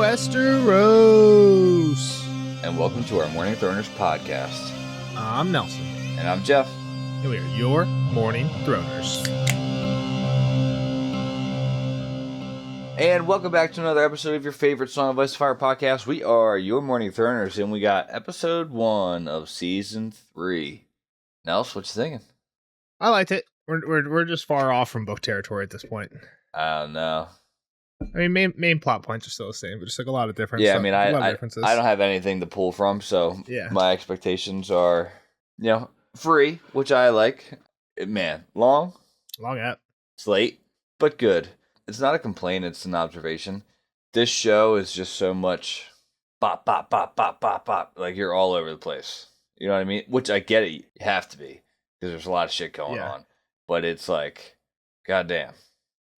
Westeros. And welcome to our Morning Throners podcast. I'm Nelson. And I'm Jeff. And we are your Morning Throners. And welcome back to another episode of your favorite Song of Ice and Fire podcast. We are your Morning Throners, and we got episode 1 of season 3. Nels, what you thinking? I liked it. We're just far off from book territory at this point. I don't know. I mean, main plot points are still the same, but just like a lot of different. Yeah, stuff, I mean, I don't have anything to pull from, so yeah. My expectations are, free, which I like. Man, long app. It's late, but good. It's not a complaint, it's an observation. This show is just so much bop, bop, bop, bop, bop, bop. Like, you're all over the place. You know what I mean? Which I get it. You have to be, because there's a lot of shit going on. But it's like, goddamn.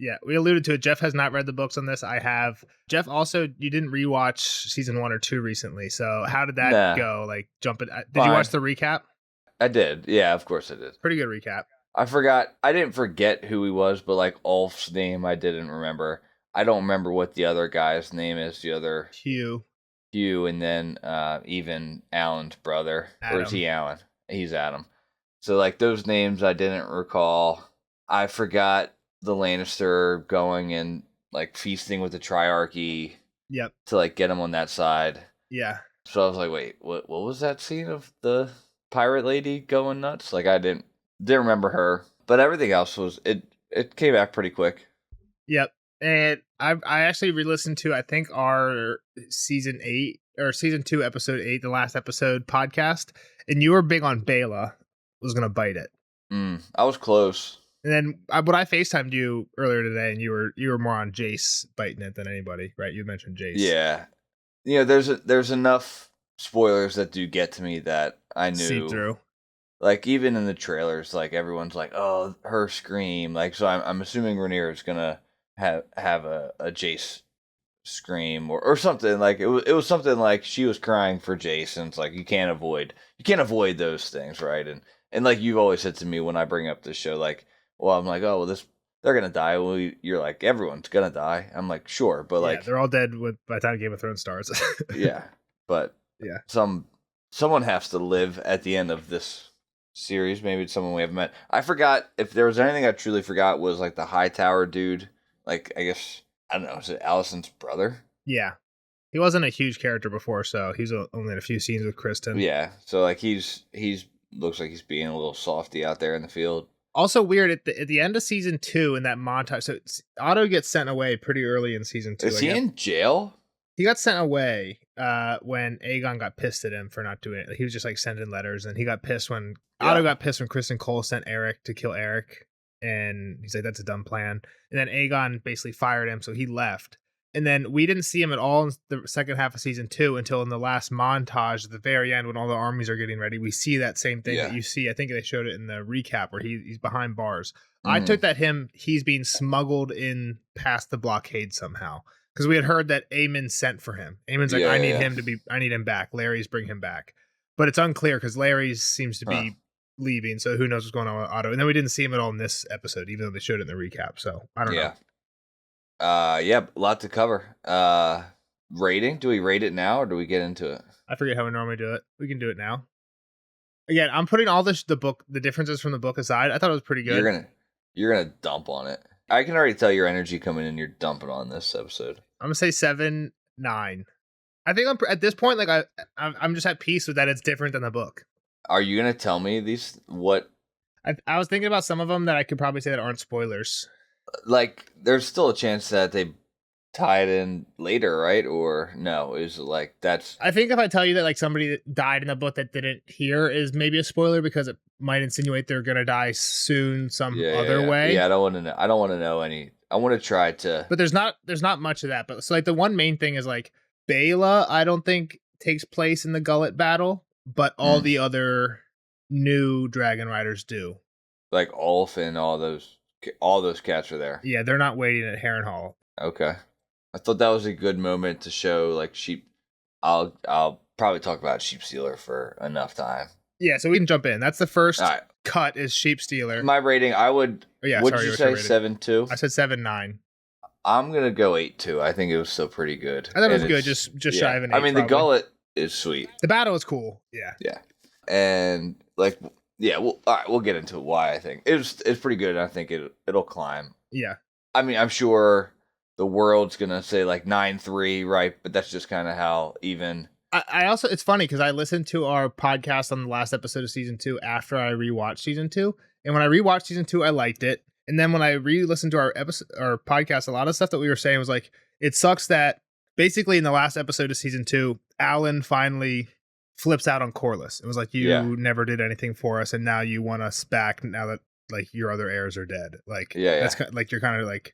Yeah, we alluded to it. Jeff has not read the books on this. I have. Jeff, also, you didn't rewatch season 1 or 2 recently. So how did that go? Like, did you watch the recap? I did. Yeah, of course I did. Pretty good recap. I didn't forget who he was, but like Ulf's name I didn't remember. I don't remember what the other guy's name is. The other Hugh, and then even Alan's brother. Adam. Or is he Alan? He's Adam. So like those names I didn't recall. I forgot the Lannister going and like feasting with the Triarchy. Yep. To like get him on that side. Yeah. So I was like, wait, what was that scene of the pirate lady going nuts? Like I didn't remember her, but everything else was it came back pretty quick. Yep. And I actually re-listened to I think our season 8 or season 2 episode 8, the last episode podcast, and you were big on Bela was gonna bite it. I was close. And then I FaceTimed you earlier today, and you were more on Jace biting it than anybody, right? You mentioned Jace. Yeah, there's enough spoilers that do get to me that I knew. Seep through. Like even in the trailers, like everyone's like, "Oh, her scream!" Like so, I'm assuming Rhaenyra is gonna have a Jace scream or something. Like it was something like she was crying for Jace, and it's like you can't avoid those things, right? And like you've always said to me when I bring up this show, like, well, I'm like, oh, well, they're gonna die. Well, you're like, everyone's gonna die. I'm like, sure, but like they're all dead by the time Game of Thrones starts. Yeah, but yeah, someone has to live at the end of this series. Maybe it's someone we haven't met. I forgot if there was anything I truly forgot was like the Hightower dude. Like I guess I don't know. Is it Alicent's brother? Yeah, he wasn't a huge character before, so he's only in a few scenes with Kristen. Yeah, so like he's looks like he's being a little softy out there in the field. Also weird at the end of season 2 in that montage. So Otto gets sent away pretty early in season 2. Is he in jail? He got sent away when Aegon got pissed at him for not doing it. He was just like sending letters, and he got pissed when Otto got pissed when Kristen Cole sent Eric to kill Eric, and he's like, "That's a dumb plan." And then Aegon basically fired him, so he left. And then we didn't see him at all in the second half of season 2 until in the last montage at the very end when all the armies are getting ready. We see that same thing that you see. I think they showed it in the recap where he's behind bars. I took that he's being smuggled in past the blockade somehow. Because we had heard that Aemon sent for him. Aemon's like, I need him back. Larry's bring him back. But it's unclear because Larry seems to be leaving. So who knows what's going on with Otto. And then we didn't see him at all in this episode, even though they showed it in the recap. So I don't know. Yeah, a lot to cover. Rating? Do we rate it now or do we get into it? I forget how we normally do it. We can do it now. Again, I'm putting all the differences from the book aside. I thought it was pretty good. You're gonna dump on it. I can already tell your energy coming in. You're dumping on this episode. I'm gonna say 7-9. I think at this point, like I'm just at peace with that. It's different than the book. Are you gonna tell me what? I was thinking about some of them that I could probably say that aren't spoilers. Like, there's still a chance that they tie it in later, right? Or no? Is it like that's? I think if I tell you that like somebody that died in the book that didn't hear is maybe a spoiler because it might insinuate they're gonna die soon some other way. Yeah, I don't want to know. I don't want to know any. I want to try to. But there's not much of that. But so like the one main thing is like Bela, I don't think takes place in the Gullet battle, but all the other new dragon riders do. Like Ulf and all those cats are there. Yeah, they're not waiting at Harrenhal. Okay. I thought that was a good moment to show like sheep. I'll probably talk about Sheep Stealer for enough time. Yeah, so we can jump in. That's the first cut is Sheep Stealer. My rating, I would. Oh, yeah, what did you say? 7-2. I said 7-9. I'm gonna go 8-2. I think it was still pretty good. I thought it was good, just shy of an 8. I mean, probably. the gullet is sweet. The battle is cool. Yeah. Yeah, and like, yeah, all right, we'll get into why I think it's pretty good. And I think it'll climb. Yeah. I mean, I'm sure the world's gonna say like 9-3, right? But that's just kind of how even. I also, it's funny because I listened to our podcast on the last episode of season 2 after I rewatched season 2, and when I rewatched season 2, I liked it. And then when I re-listened to our podcast, a lot of stuff that we were saying was like, it sucks that basically in the last episode of season 2, Alan finally flips out on Corliss. It was like, you never did anything for us, and now you want us back now that like your other heirs are dead. Like, that's kind of, like, you're kind of like.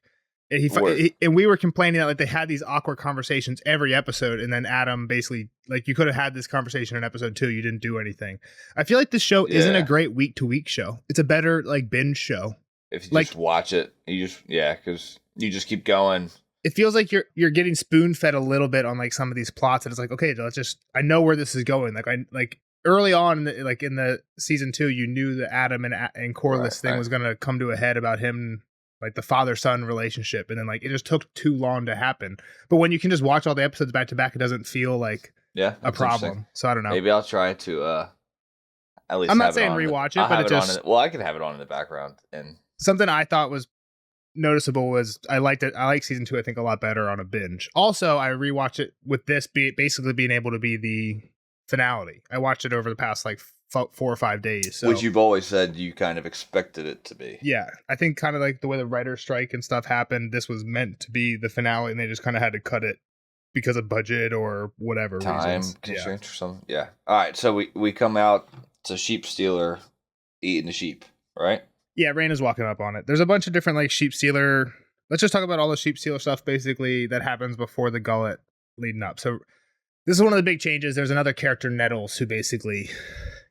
And we were complaining that like they had these awkward conversations every episode, and then Adam basically like, you could have had this conversation in episode 2. You didn't do anything. I feel like this show isn't a great week to week show. It's a better like binge show. If you just watch it, you just because you just keep going. It feels like you're getting spoon fed a little bit on like some of these plots, and it's like, okay, let's just. I know where this is going. Like early on, in the season 2, you knew the Adam and Corliss thing was going to come to a head about him. Like the father-son relationship, and then like it just took too long to happen. But when you can just watch all the episodes back to back, it doesn't feel like a problem. So I don't know. Maybe I'll try to at least. I'm not saying rewatch it, but it just. I can have it on in the background. And something I thought was noticeable was I liked it. I like season 2, I think, a lot better on a binge. Also, I rewatched it with this basically being able to be the finale. I watched it over the past like 4 or 5 days. So. Which you've always said you kind of expected it to be. Yeah, I think kind of like the way the writer's strike and stuff happened, this was meant to be the finale, and they just kind of had to cut it because of budget or whatever time reasons. constraints or something. Yeah. All right, so we come out to sheep stealer eating the sheep, right? Yeah, Raina's walking up on it. There's a bunch of different like sheep stealer. Let's just talk about all the sheep stealer stuff basically that happens before the gullet leading up. So this is one of the big changes. There's another character, Nettles, who basically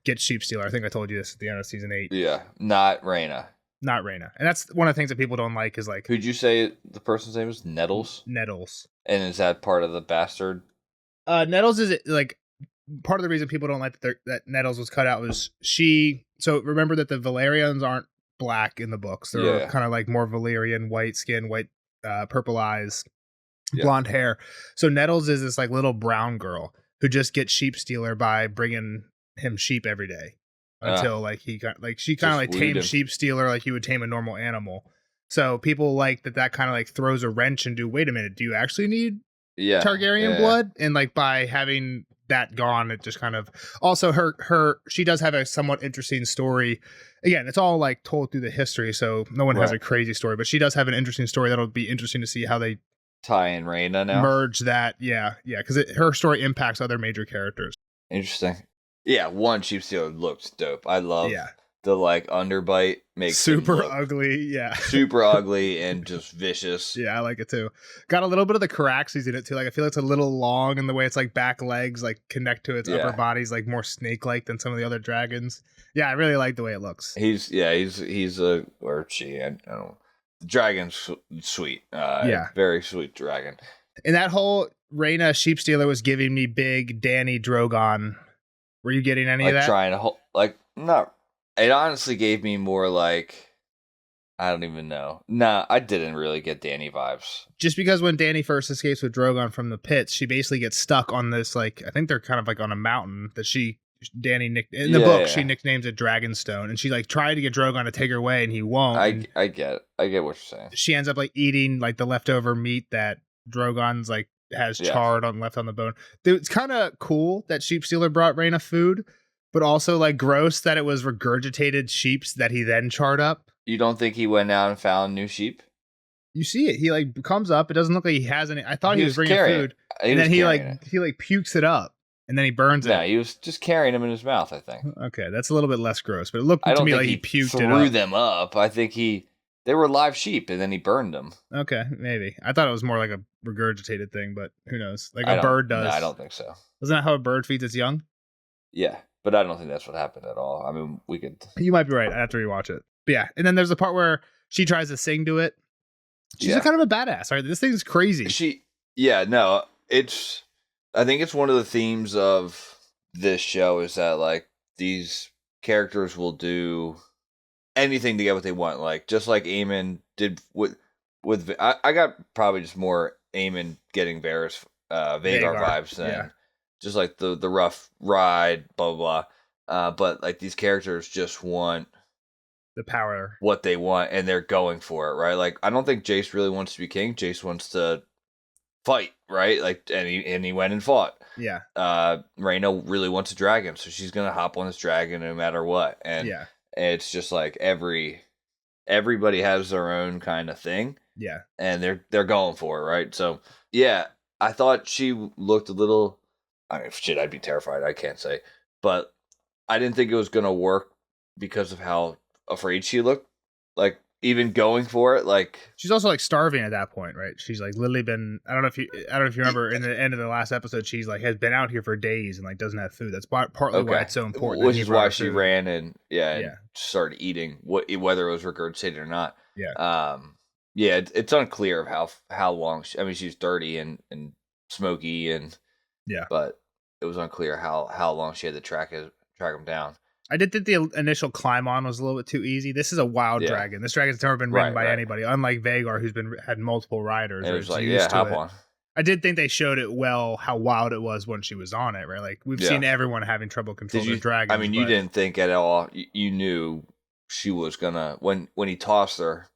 gets sheep stealer. I think I told you this at the end of season 8. Yeah, not Raina. Not Raina. And that's one of the things that people don't like is like. Who'd you say the person's name was? Nettles? Nettles. And is that part of the bastard? Nettles is like part of the reason people don't like that Nettles was cut out was she. So remember that the Valerians aren't black in the books. They're kind of like more Valyrian, white skin, white, purple eyes, blonde hair. So Nettles is this like little brown girl who just gets sheep stealer by bringing him sheep every day until like he got like she kind of like tames sheep stealer like you would tame a normal animal. So people like that kind of like throws a wrench into, wait a minute, do you actually need Targaryen blood? And like by having that gone, it just kind of also she does have a somewhat interesting story. Again, it's all like told through the history, so no one has a crazy story, but she does have an interesting story that'll be interesting to see how they tie in Raina now. Merge that, because her story impacts other major characters. Interesting. Yeah, one sheep stealer looks dope. I love the like underbite makes super ugly, super ugly and just vicious. Yeah, I like it too. Got a little bit of the Caraxes in it too. Like I feel like it's a little long in the way it's like back legs like connect to its upper body's like more snake like than some of the other dragons. Yeah, I really like the way it looks. He's a or she. I don't know. The dragon's sweet. Very sweet dragon. And that whole Raina sheep stealer was giving me big Danny Drogon. Were you getting any of that? Trying to no. It honestly gave me more like, I don't even know. Nah, I didn't really get Danny vibes. Just because when Danny first escapes with Drogon from the pits, she basically gets stuck on this like, I think they're kind of like on a mountain that Danny in the book she nicknames it Dragonstone, and she like tried to get Drogon to take her away and he won't. I get what you're saying. She ends up like eating like the leftover meat that Drogon's like has charred left on the bone. It's kind of cool that sheep stealer brought Raina food, but also like gross that it was regurgitated sheeps that he then charred up. You don't think he went out and found new sheep? You see it. He like comes up. It doesn't look like he has any. I thought he was bringing food, and then he like pukes it up. And then he burns it. Yeah, he was just carrying them in his mouth, I think. Okay, that's a little bit less gross, but it looked to me like he puked it up. Threw them up. I think they were live sheep, and then he burned them. Okay, maybe. I thought it was more like a regurgitated thing, but who knows? Like a bird does. No, I don't think so. Isn't that how a bird feeds its young? Yeah, but I don't think that's what happened at all. I mean, we could... You might be right. I have to rewatch it. But yeah, and then there's the part where she tries to sing to it. She's kind of a badass, right? This thing's crazy. I think it's one of the themes of this show is that like these characters will do anything to get what they want. Like just like Aemon did with I got probably just more Aemon getting Vagar vibes than just like the rough ride, blah blah blah. But like these characters just want the power, what they want, and they're going for it, right? Like I don't think Jace really wants to be king. Jace wants to fight, right? Like and he went and fought. Yeah. Rhaena really wants a dragon, so she's gonna hop on this dragon no matter what. And it's just like everybody has their own kind of thing. Yeah. And they're going for it, right? So yeah, I thought she looked a little. I mean, shit, I'd be terrified. I can't say, but I didn't think it was gonna work because of how afraid she looked. Like even going for it, like she's also like starving at that point, right? She's like literally been. I don't know if you remember in the end of the last episode, she's like has been out here for days and like doesn't have food. That's partly why it's so important. Which is why she ran and started eating, whether it was regurgitated or not. Yeah. It's unclear of how long. She's dirty and smoky and but it was unclear how long she had to track him down. I did think the initial climb on was a little bit too easy. This is a wild dragon. This dragon's never been ridden by anybody, unlike Vagar, who's had multiple riders. It was like, hop on. I did think they showed it well how wild it was when she was on it, right? Like we've seen everyone having trouble controlling dragons. I mean, you didn't think at all. You knew she was gonna when he tossed her.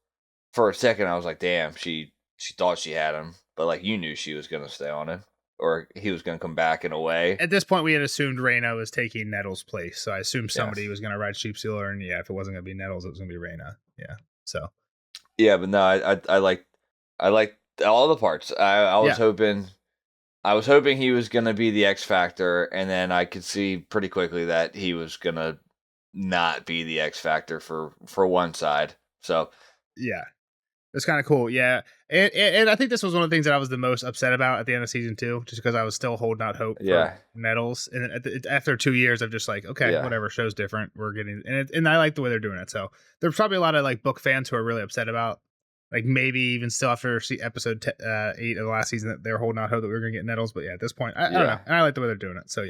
For a second, I was like, "Damn!" She thought she had him, but like you knew she was gonna stay on him, or he was gonna come back in a way. At this point, we had assumed Rhaena was taking Nettle's place, so I assumed somebody was gonna ride Sheepsealer, and if it wasn't gonna be Nettles, it was gonna be Rhaena. Yeah. So. Yeah, but no, I like all the parts. I was hoping he was gonna be the X Factor, and then I could see pretty quickly that he was gonna not be the X Factor for one side. So. Yeah. It's kind of cool, yeah. And I think this was one of the things that I was the most upset about at the end of season 2, just because I was still holding out hope for Nettles. And after 2 years, I'm just like, okay, whatever, show's different. We're getting and I like the way they're doing it. So there's probably a lot of like book fans who are really upset about, like maybe even still after episode 8 of the last season, that they're holding out hope that we are gonna get Nettles. But at this point, I don't know, and I like the way they're doing it. So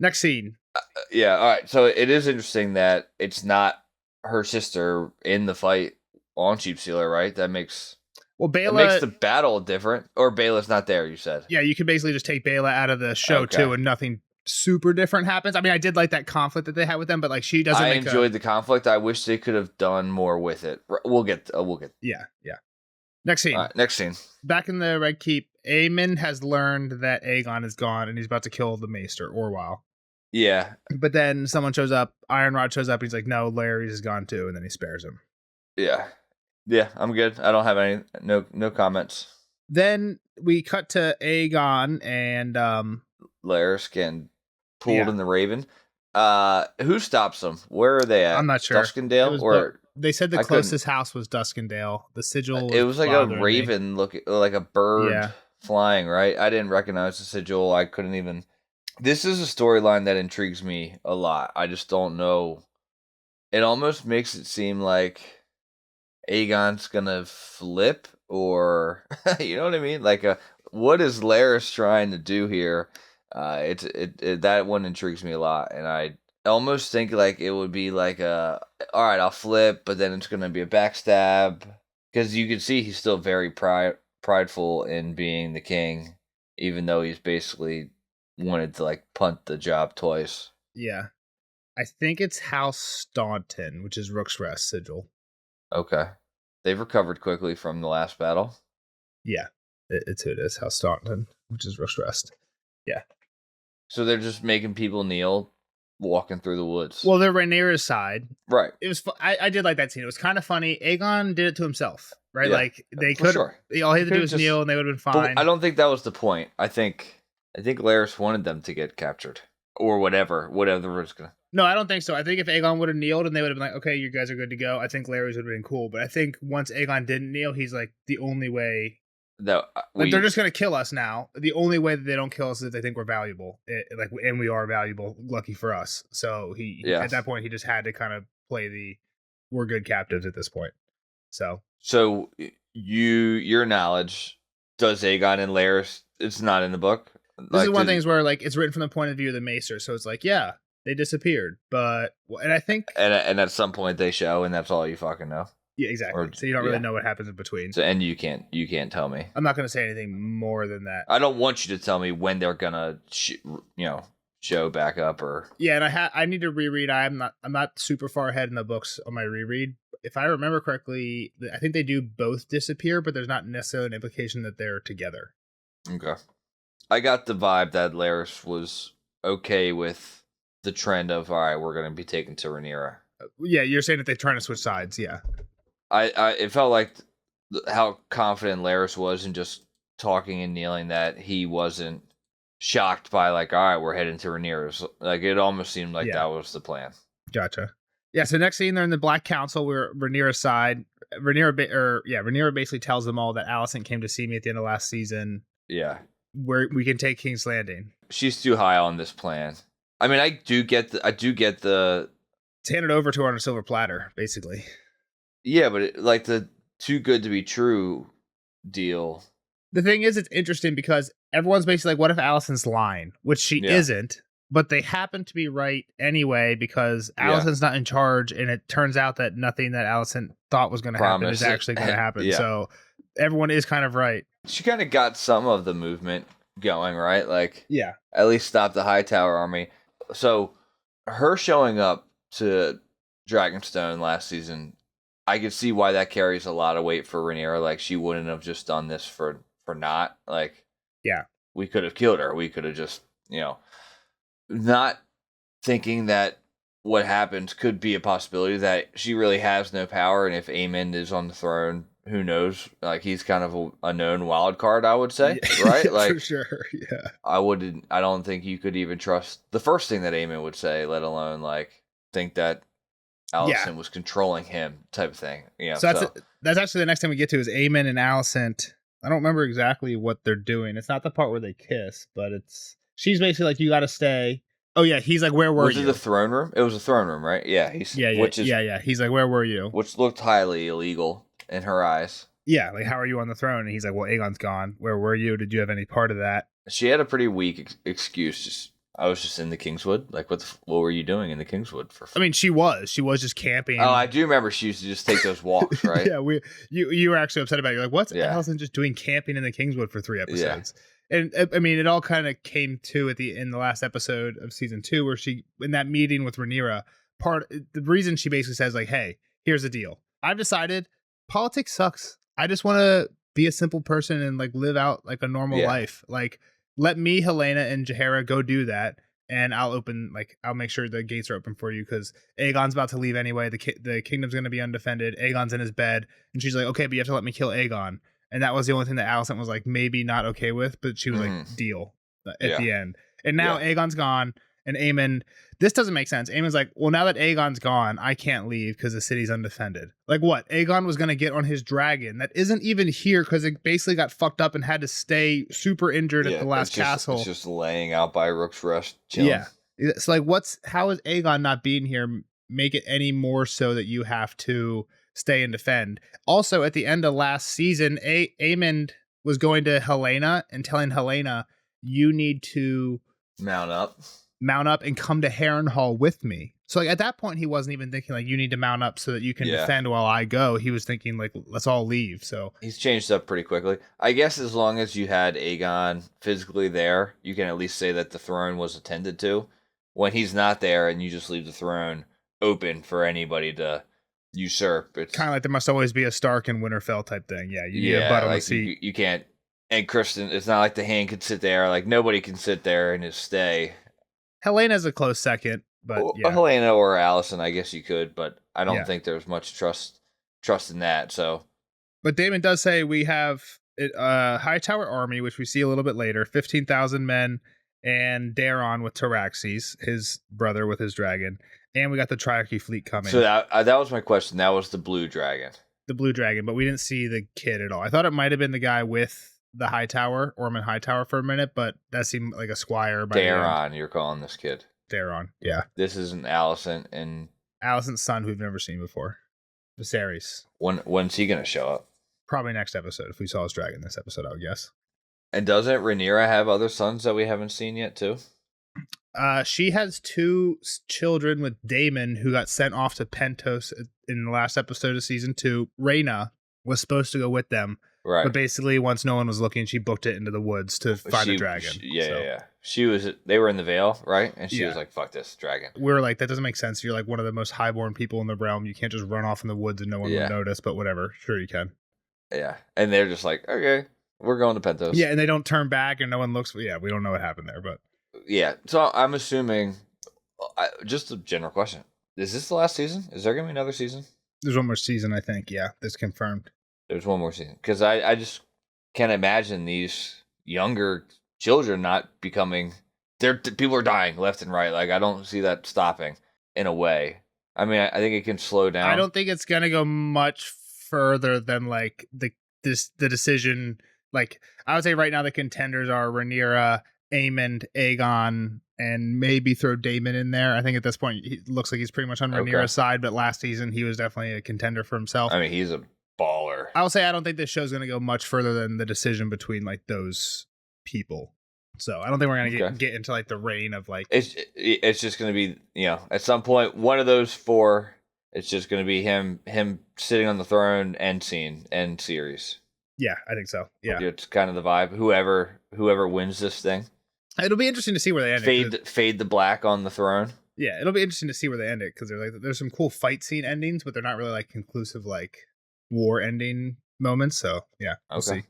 next scene. All right. So it is interesting that it's not her sister in the fight on Sheepsealer, right? That makes the battle different. Or Bela's not there, you said. Yeah, you could basically just take Bela out of the show too, and nothing super different happens. I mean, I did like that conflict that they had with them, but like she doesn't. I enjoyed the conflict. I wish they could have done more with it. We'll get. Yeah. Next scene. Next scene. Back in the Red Keep, Aemon has learned that Aegon is gone, and he's about to kill the Maester Orwell. Yeah. But then someone shows up. Ironrod shows up. And he's like, "No, Larry's is gone too," and then he spares him. Yeah, I'm good. I don't have no comments. Then we cut to Aegon and Larys getting pulled in the Raven. Who stops them? Where are they at? I'm not sure. Duskendale or they said the closest house was Duskendale. The sigil. It was like a raven looking, like a bird flying. Right? I didn't recognize the sigil. I couldn't even. This is a storyline that intrigues me a lot. I just don't know. It almost makes it seem like Aegon's gonna flip, or you know what I mean? Like, what is Larys trying to do here? That one intrigues me a lot, and I almost think like it would be like all right, I'll flip, but then it's gonna be a backstab, because you can see he's still very prideful in being the king, even though he's basically wanted to like punt the job twice. Yeah, I think it's House Staunton, which is Rook's Rest sigil. Okay. They've recovered quickly from the last battle. Yeah. It's who it is. House Staunton, which is Rook's Rest. Yeah. So they're just making people kneel, walking through the woods. Well, they're Rhaenyra's side. Right. It was. I did like that scene. It was kind of funny. Aegon did it to himself, right? Yeah, like they could. Sure. All he had to do was kneel, and they would have been fine. I don't think that was the point. I think Larys wanted them to get captured, or whatever was gonna. No, I don't think so. I think if Aegon would have kneeled and they would have been like, okay, you guys are good to go, I think Larys would have been cool. But I think once Aegon didn't kneel, he's like, the only way... they're just going to kill us now. The only way that they don't kill us is if they think we're valuable. And we are valuable, lucky for us. So at that point, he just had to kind of play we're good captives at this point. So your knowledge, does Aegon and Larys, it's not in the book? This is one of the things where like it's written from the point of view of the Maester. So it's like, they disappeared, and I think... And at some point they show, and that's all you fucking know. Yeah, exactly. So you don't really know what happens in between. So, and you can't tell me. I'm not going to say anything more than that. I don't want you to tell me when they're gonna, show back up or. Yeah, and I need to reread. I'm not super far ahead in the books on my reread. If I remember correctly, I think they do both disappear, but there's not necessarily an implication that they're together. Okay. I got the vibe that Laris was okay with the trend of, all right, we're going to be taken to Rhaenyra. Yeah, you're saying that they're trying to switch sides, yeah. It felt like how confident Laris was in just talking and kneeling that he wasn't shocked by, like, all right, we're heading to Rhaenyra's. Like, it almost seemed like that was the plan. Gotcha. Yeah, so next scene, they're in the Black Council. We're Rhaenyra's side. Rhaenyra basically tells them all that Alicent came to see me at the end of last season. Yeah. Where we can take King's Landing. She's too high on this plan. I mean, I do get the it's handed over to her on a silver platter, basically. Yeah, but the too good to be true deal. The thing is, it's interesting because everyone's basically like, what if Alicent's lying? Which she isn't, but they happen to be right anyway because Alicent's not in charge, and it turns out that nothing that Alicent thought was going to happen is actually going to happen. So everyone is kind of right. She kind of got some of the movement going, right? Like, at least stop the Hightower army. So her showing up to Dragonstone last season, I could see why that carries a lot of weight for Rhaenyra. Like, she wouldn't have just done this for naught. Like, we could have killed her. We could have just, not thinking that what happened could be a possibility, that she really has no power. And if Aemond is on the throne, who knows? Like, he's kind of a known wild card, I would say, right? Like, for sure, yeah. I don't think you could even trust the first thing that Aemond would say, let alone, like, think that Alicent was controlling him type of thing. So that's actually the next thing we get to is Aemond and Alicent. I don't remember exactly what they're doing. It's not the part where they kiss, but she's basically like, you got to stay. Oh yeah, he's like, where were you? Was it the throne room? It was a throne room, right? Yeah, He's like, where were you? Which looked highly illegal in her eyes. Yeah, like, how are you on the throne? And he's like, well, Aegon's gone. Where were you? Did you have any part of that? She had a pretty weak excuse. I was just in the Kingswood. Like, what were you doing in the Kingswood for? I mean, she was just camping. Oh, I do remember she used to just take those walks, right? Yeah, you were actually upset about it. You're like, what's Alicent just doing camping in the Kingswood for 3 episodes? Yeah. And I mean, it all kind of came to in the last episode of season 2, where she, in that meeting with Rhaenyra, the reason she basically says, like, hey, here's the deal. I've decided politics sucks. I just want to be a simple person and, like, live out like a normal life. Like, let me, Helena, and Jaehaera go do that, and I'll make sure the gates are open for you, because Aegon's about to leave anyway. The kingdom's going to be undefended. Aegon's in his bed, and she's like, okay, but you have to let me kill Aegon. And that was the only thing that Alicent was like, maybe not okay with, but she was like, deal at the end. And now Aegon's gone, and Aemond, this doesn't make sense. Aemond's like, well, now that Aegon's gone, I can't leave because the city's undefended. Like, what? Aegon was going to get on his dragon that isn't even here because it basically got fucked up and had to stay super injured at the last castle. It's just laying out by Rook's Rest, chilling. Yeah. It's like, how is Aegon not being here make it any more so that you have to stay and defend? Also, at the end of last season, Aemond was going to Helena and telling Helena, you need to mount up and come to Harrenhal with me. So, like, at that point, he wasn't even thinking, like, you need to mount up so that you can defend while I go. He was thinking, like, let's all leave. So he's changed up pretty quickly. I guess as long as you had Aegon physically there, you can at least say that the throne was attended to. When he's not there and you just leave the throne open for anybody to usurp, it's kind of like there must always be a Stark and Winterfell type thing. Yeah, you need a butt on the seat. You can't. And Kristen, it's not like the Hand could sit there. Like, nobody can sit there and just stay. Helena's a close second, but Helena or Alicent, I guess you could, but I don't think there's much trust in that. So, but Daemon does say we have a Hightower army, which we see a little bit later, 15,000 men, and Daeron with Taraxes, his brother with his dragon, and we got the Triarchy fleet coming. So that was my question. That was the blue dragon. The blue dragon, but we didn't see the kid at all. I thought it might have been the guy with the Hightower, Ormond Hightower, for a minute, but that seemed like a squire. Daeron, you're calling this kid. Daeron, yeah. This isn't Alicent and Alicent's son, who we've never seen before. Viserys. When's he gonna show up? Probably next episode. If we saw his dragon this episode, I would guess. And doesn't Rhaenyra have other sons that we haven't seen yet too? She has 2 children with Daemon, who got sent off to Pentos in the last episode of season 2, Reyna was supposed to go with them. Right. But basically, once no one was looking, she booked it into the woods to find a dragon. They were in the Vale, right? And she was like, fuck this dragon. We were like, that doesn't make sense. You're like one of the most highborn people in the realm. You can't just run off in the woods and no one will notice, but whatever. Sure you can. Yeah. And they're just like, okay, we're going to Pentos. Yeah, and they don't turn back and no one looks. Yeah, we don't know what happened there, but. Yeah, so I'm assuming, just a general question. Is this the last season? Is there going to be another season? There's one more season, I think. Yeah, that's confirmed. There's one more season. Because I just can't imagine these younger children not becoming... People are dying left and right. Like, I don't see that stopping in a way. I mean, I think it can slow down. I don't think it's going to go much further than, like, the decision... Like, I would say right now the contenders are Rhaenyra, Aemond, Aegon, and maybe throw Daemon in there. I think at this point, it looks like he's pretty much on Rhaenyra's side, but last season he was definitely a contender for himself. I mean, he's a baller. I will say I don't think this show's going to go much further than the decision between like those people. So I don't think we're going to get into like the reign of like... It's just going to be, you know, at some point, one of those 4, it's just going to be him sitting on the throne, end scene, end series. Yeah, I think so. Yeah. It's kind of the vibe. Whoever wins this thing. It'll be interesting to see where they end it. Fade the black on the throne. Yeah, it'll be interesting to see where they end it because there's some cool fight scene endings, but they're not really like conclusive like war ending moments. So yeah, we'll see.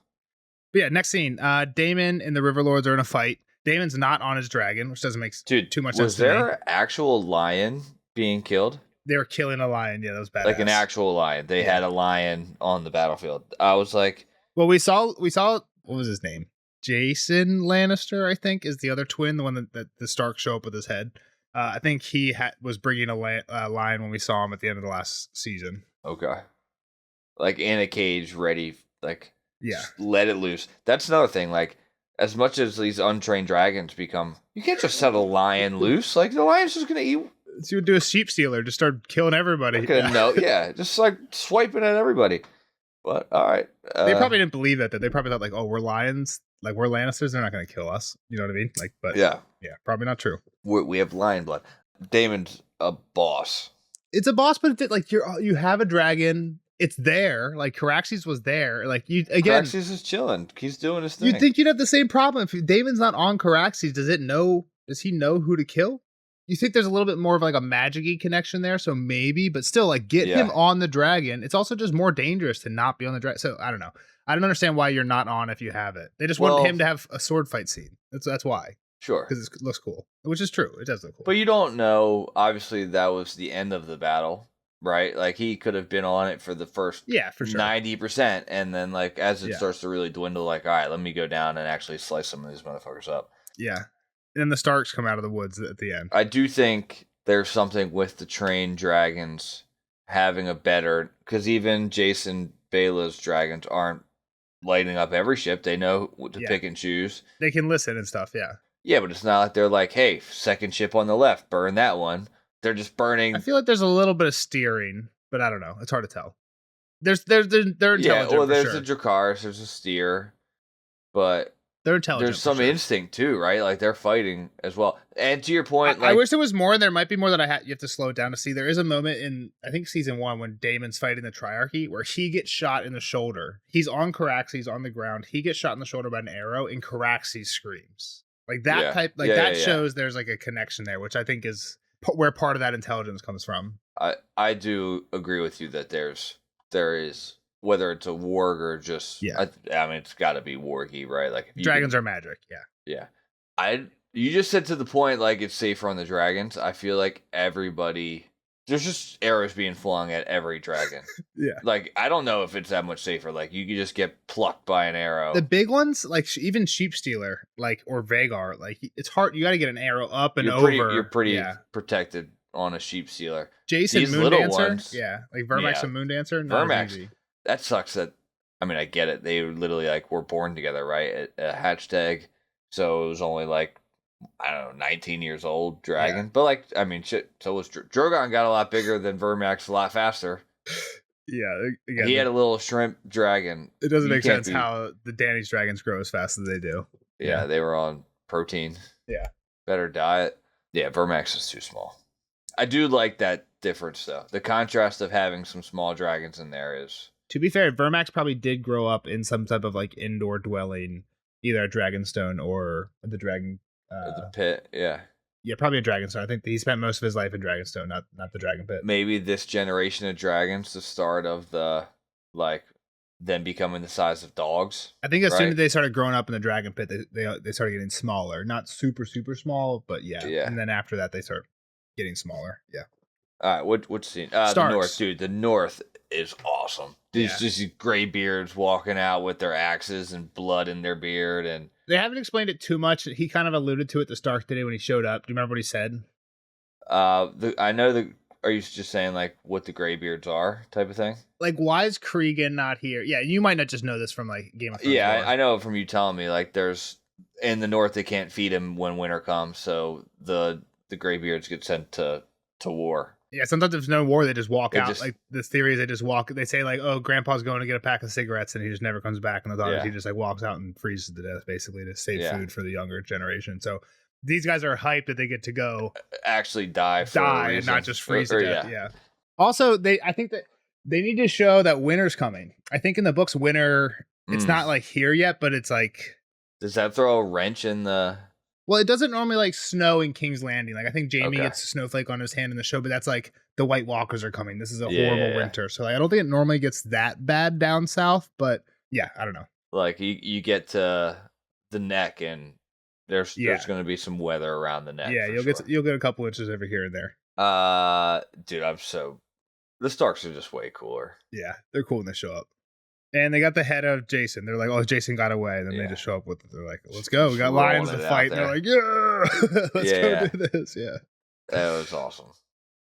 But yeah, next scene. Daemon and the Riverlords are in a fight. Daemon's not on his dragon, which doesn't make too much sense. Was there an actual lion being killed? They were killing a lion. Yeah, that was badass. Like an actual lion. They had a lion on the battlefield. I was like, well, we saw. What was his name? Jason Lannister, I think, is the other twin, the one that the Stark show up with his head. I think he was bringing a lion when we saw him at the end of the last season. Okay. Like in a cage, ready, like, just let it loose. That's another thing. Like, as much as these untrained dragons become, you can't just set a lion loose. Like, the lion's just going to eat. So you would do a sheep stealer, just start killing everybody. Just like swiping at everybody. But, all right. They probably didn't believe that. They probably thought, like, oh, we're lions. Like, we're Lannisters. They're not going to kill us. You know what I mean? Like, but yeah, probably not true. We have lion blood. Daemon's a boss. It's a boss, but it's like you have a dragon. It's there. Like, Caraxes was there. Like, Caraxes is chilling. He's doing his thing. You'd think you'd have the same problem. If Daemon's not on Caraxes, does he know who to kill? You think there's a little bit more of like a magic-y connection there, so maybe, but still, like, get him on the dragon. It's also just more dangerous to not be on the dragon. So I don't know. I don't understand why you're not on if you have it. They just want him to have a sword fight scene. That's why. Sure. Because it looks cool, which is true. It does look cool. But you don't know. Obviously, that was the end of the battle, right? Like, he could have been on it for the first for sure. 90%, and then, like, as it starts to really dwindle, like, all right, let me go down and actually slice some of these motherfuckers up. Yeah. And the Starks come out of the woods at the end. I do think there's something with the trained dragons having a better... Because even Jason Bela's dragons aren't lighting up every ship. They know what to pick and choose. They can listen and stuff, yeah. Yeah, but it's not like they're like, hey, second ship on the left, burn that one. They're just burning... I feel like there's a little bit of steering, but I don't know. It's hard to tell. They're intelligent, there's a Dracarys, there's a steer, but... They're intelligent. There's some instinct too, right? Like, they're fighting as well. And to your point, I wish there was more. There might be more that you have to slow it down to see. There is a moment in, I think, season 1 when Daemon's fighting the Triarchy where he gets shot in the shoulder. He's on Caraxes on the ground. He gets shot in the shoulder by an arrow, and Caraxes screries. Like that type, like that shows there's like a connection there, which I think is where part of that intelligence comes from. I do agree with you that there is. Whether it's a warg or just, I mean, it's got to be wargy, right? Like, if dragons are magic, yeah. You just said to the point, like, it's safer on the dragons. I feel like there's just arrows being flung at every dragon. Yeah. Like, I don't know if it's that much safer. Like, you could just get plucked by an arrow. The big ones, like even Sheep Stealer, like, or Vagar, like, it's hard. You got to get an arrow up and over. You're pretty protected on a Sheep Stealer. Jason Moondancer, like Vermax and Moondancer. Vermax. That sucks that, I mean, I get it. They literally, like, were born together, right? A hashtag. So it was only, like, I don't know, 19 years old dragon. Yeah. But, like, I mean, shit, so was Drogon got a lot bigger than Vermax, a lot faster. Yeah. Again, he had a little shrimp dragon. It doesn't make sense how the Dany's dragons grow as fast as they do. Yeah, they were on protein. Yeah. Better diet. Yeah, Vermax is too small. I do like that difference, though. The contrast of having some small dragons in there is. To be fair, Vermax probably did grow up in some type of like indoor dwelling, either at Dragonstone or the Dragon. The pit, yeah. Yeah, probably a Dragonstone. I think he spent most of his life in Dragonstone, not the Dragon Pit. Maybe this generation of dragons, the start of the, like, them becoming the size of dogs. I think as soon as they started growing up in the Dragon Pit, they started getting smaller. Not super, super small, but yeah. And then after that, they start getting smaller. Yeah. All right, what's scene? The North, dude. The North is awesome. These gray beards walking out with their axes and blood in their beard, and they haven't explained it too much. He kind of alluded to it the Stark today when he showed up. Do you remember what he said? I know are you just saying like what the gray beards are type of thing? Like, why is Cregan not here? Yeah, you might not just know this from like Game of Thrones. Yeah, I know from you telling me. Like, there's in the North they can't feed him when winter comes, so the gray beards get sent to war. Yeah, sometimes there's no war, they just walk out. Like, the theory is they just walk. They say like, oh, Grandpa's going to get a pack of cigarettes, and he just never comes back. And the thought is he just like walks out and freezes to death, basically, to save food for the younger generation. So these guys are hyped that they get to go actually die and not just freeze to death. Yeah. Also, I think that they need to show that winter's coming. I think in the books, winter, it's not like here yet, but it's like. Does that throw a wrench in the? Well, it doesn't normally like snow in King's Landing. Like, I think Jaime gets a snowflake on his hand in the show, but that's like the White Walkers are coming. This is a horrible winter. So like, I don't think it normally gets that bad down south, but yeah, I don't know. Like you get to the neck and there's going to be some weather around the neck. Yeah, you'll get a couple inches over here and there. Dude, the Starks are just way cooler. Yeah, they're cool when they show up. And they got the head of Jason. They're like, oh, Jason got away. And then they just show up with it. They're like, let's go. We got lions to fight. And they're like, yeah, let's go do this. Yeah. That was awesome.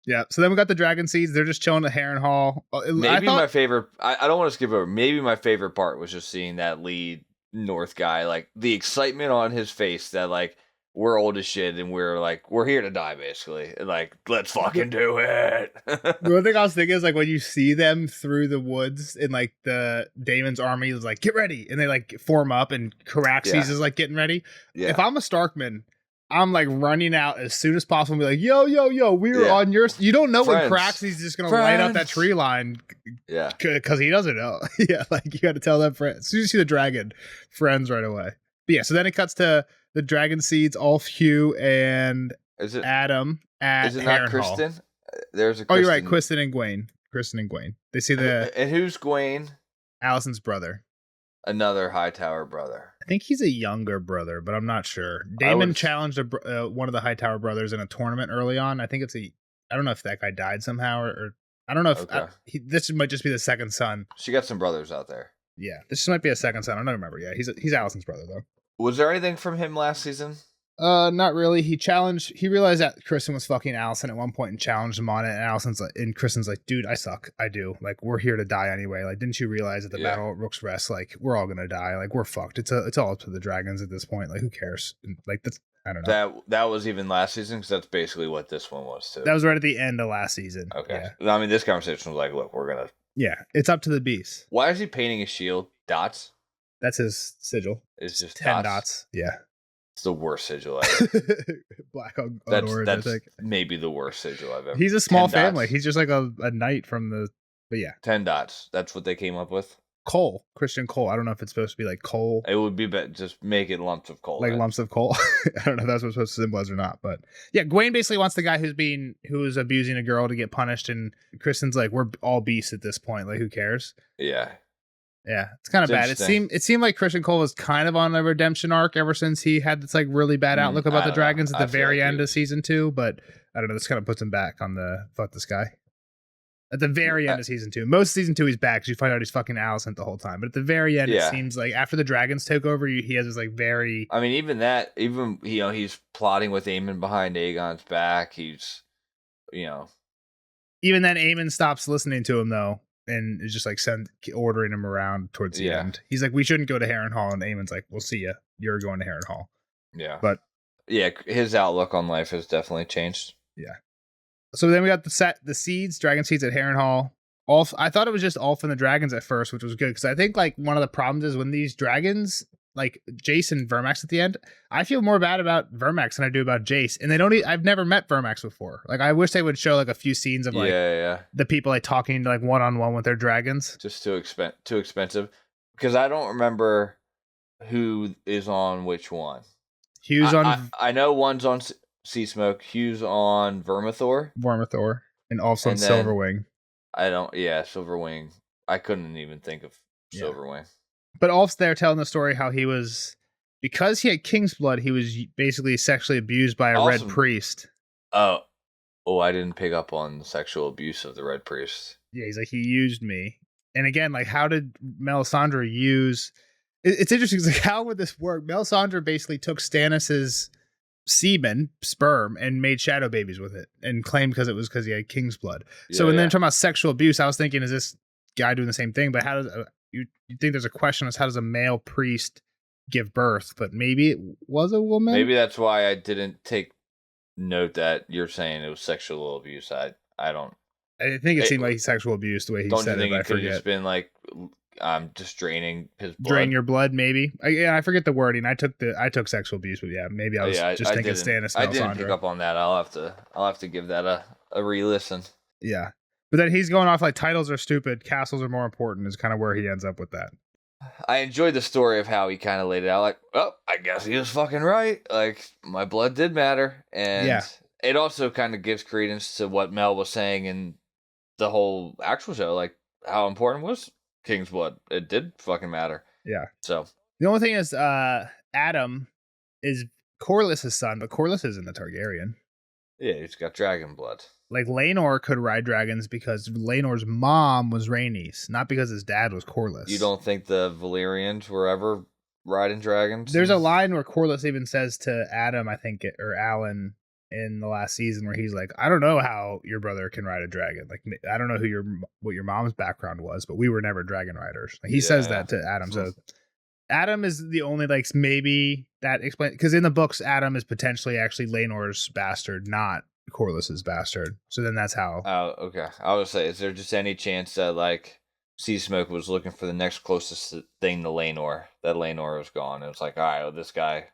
Yeah. So then we got the dragon seeds. They're just chilling at Harrenhal. My favorite, I don't want to skip over. Maybe my favorite part was just seeing that lead North guy, like the excitement on his face that like, we're old as shit and we're here to die, basically. Like, let's fucking do it. The one thing I was thinking is like when you see them through the woods and like the Daemon's army is like, get ready. And they like form up and Caraxes is like getting ready. Yeah. If I'm a Starkman, I'm like running out as soon as possible and be like, yo, we're on your. You don't know when Caraxes is just going to light up that tree line. Yeah. Because he doesn't know. Yeah. Like you got to tell them friends. As soon as you see the dragon, friends right away. But yeah. So then it cuts to the dragon seeds, Ulf, Hugh, and Adam at Is it not Kristen? There's a Kristen. Oh, you're right. Kristen and Gwaine. They see the... And who's Gwaine? Allison's brother. Another Hightower brother. I think he's a younger brother, but I'm not sure. Daemon challenged one of the Hightower brothers in a tournament early on. I think I don't know if that guy died somehow, or I don't know if... this might just be the second son. She got some brothers out there. Yeah, this might be a second son. I don't remember. Yeah, he's Allison's brother, though. Was there anything from him last season? Not really. He realized that Kristen was fucking Allison at one point and challenged him on it. And Kristen's like, dude, I suck. I do. Like, we're here to die anyway. Like, didn't you realize at the battle at Rook's Rest, like, we're all gonna die. Like, we're fucked. It's all up to the dragons at this point. Like, who cares? And, like, that's, I don't know. That was even last season, because that's basically what this one was too. That was right at the end of last season. Okay. Yeah. I mean, this conversation was like, look, we're gonna. Yeah, it's up to the beast. Why is he painting his shield dots? That's his sigil. It's just 10 dots. Yeah. It's the worst sigil ever. Black on orange, I think. Maybe the worst sigil I've ever. He's a small family. He's just like a knight from the. But yeah. 10 dots. That's what they came up with. Coal. Christian coal. I don't know if it's supposed to be like coal. It would be just make it lumps of coal. Like lumps of coal. I don't know if that's what it's supposed to symbolize or not. But yeah, Gwaine basically wants the guy who's abusing a girl to get punished. And Kristen's like, we're all beasts at this point. Like, who cares? Yeah. Yeah, it's kind of bad. It seemed like Christian Cole was kind of on a redemption arc ever since he had this like really bad outlook about the dragons at the very end of season 2. But I don't know. This kind of puts him back on the fuck this guy. At the very end of season 2. Most of season 2 he's back because you find out he's fucking Alicent the whole time. But at the very end, it seems like after the dragons took over, he has this like very... I mean, even he's plotting with Aemon behind Aegon's back. He's, Even then, Aemon stops listening to him though. And is just like ordering him around towards the end. He's like, we shouldn't go to Harrenhal. And Aemon's like, we'll see ya. You're going to Harrenhal. Yeah. But yeah, his outlook on life has definitely changed. Yeah. So then we got the seeds, dragon seeds at Harrenhal. I thought it was just Ulf and the dragons at first, which was good. Because I think like one of the problems is when these dragons like Jace and Vermax at the end, I feel more bad about Vermax than I do about Jace. And they don't. I've never met Vermax before. Like I wish they would show like a few scenes of like the people like talking like one-on-one with their dragons. Just too expensive because I don't remember who is on which one. Hugh's on. I know one's on Sea Smoke. Hugh's on Vermithor, and also on Silverwing. I don't. Yeah, Silverwing. I couldn't even think of Silverwing. But Ulf's there telling the story how he was, because he had King's blood, he was basically sexually abused by a red priest. Oh, I didn't pick up on the sexual abuse of the red priest. Yeah, he's like, he used me. And again, like, how did Melisandre use... It's interesting, like, how would this work? Melisandre basically took Stannis's sperm, and made shadow babies with it, and claimed because it was because he had King's blood. So when they're talking about sexual abuse, I was thinking, is this guy doing the same thing? But how does... You think there's a question as how does a male priest give birth, but maybe it was a woman? Maybe that's why I didn't take note that you're saying it was sexual abuse. I don't. I think it seemed like sexual abuse the way he said it. But I forget. It could have just been like, I'm just draining his blood. Drain your blood, maybe. I forget the wording. I took sexual abuse, but yeah, maybe I was just thinking Stannis. I didn't pick up on that. I'll have to give that a re-listen. Yeah. But then he's going off like titles are stupid, castles are more important is kind of where he ends up with that. I enjoyed the story of how he kind of laid it out like, well, I guess he was fucking right. Like, my blood did matter. And it also kind of gives credence to what Mel was saying in the whole actual show. Like, how important was King's blood? It did fucking matter. Yeah. So. The only thing is, Adam is Corlys' son, but Corlys isn't a Targaryen. Yeah, he's got dragon blood. Like, Laenor could ride dragons because Laenor's mom was Rhaenys, not because his dad was Corlys. You don't think the Valyrians were ever riding dragons? There's a line where Corlys even says to Adam, I think, or Alan in the last season, where he's like, I don't know how your brother can ride a dragon. Like, I don't know what your mom's background was, but we were never dragon riders. Like, he says that to Adam. So Adam is the only, like, maybe that explains, because in the books, Adam is potentially actually Laenor's bastard, not Corlys's bastard. So then that's how. Oh, okay. I would say, is there just any chance that like Sea Smoke was looking for the next closest thing to Laenor? That Laenor was gone. It was like, all right, well, this guy.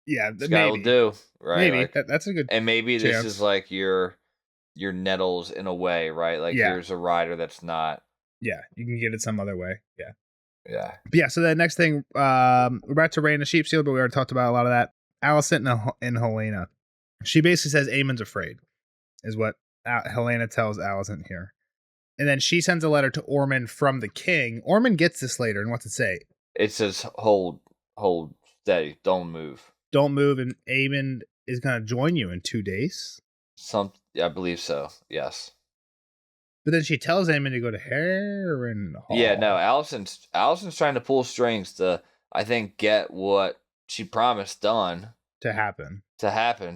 Yeah, this guy will do, right? Maybe like, that's a good. And maybe chance. This is like your Nettles in a way, right? Like here's a rider that's not. Yeah, you can get it some other way. Yeah. Yeah. But yeah. So the next thing, we're about to rain a sheepshield, but we already talked about a lot of that. Alicent and Helena. She basically says Aemon's afraid, is what Helena tells Alicent here. And then she sends a letter to Ormond from the king. Ormond gets this later, and what's it say? It says, hold steady, don't move. Don't move, and Aemon is going to join you in 2 days? I believe so, yes. But then she tells Aemon to go to Harrenhal. Yeah, no, Alicent's trying to pull strings to, I think, get what she promised done. To happen.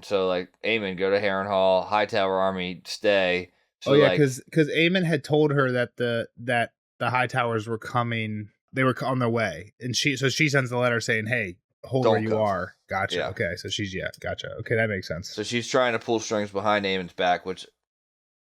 So, like, Aemon, go to Harrenhal, Hightower army, stay. So, because Aemon had told her that the Hightowers were coming, they were on their way. And she sends the letter saying, hey, hold where you are. Gotcha. Yeah. Okay, so gotcha. Okay, that makes sense. So she's trying to pull strings behind Aemon's back, which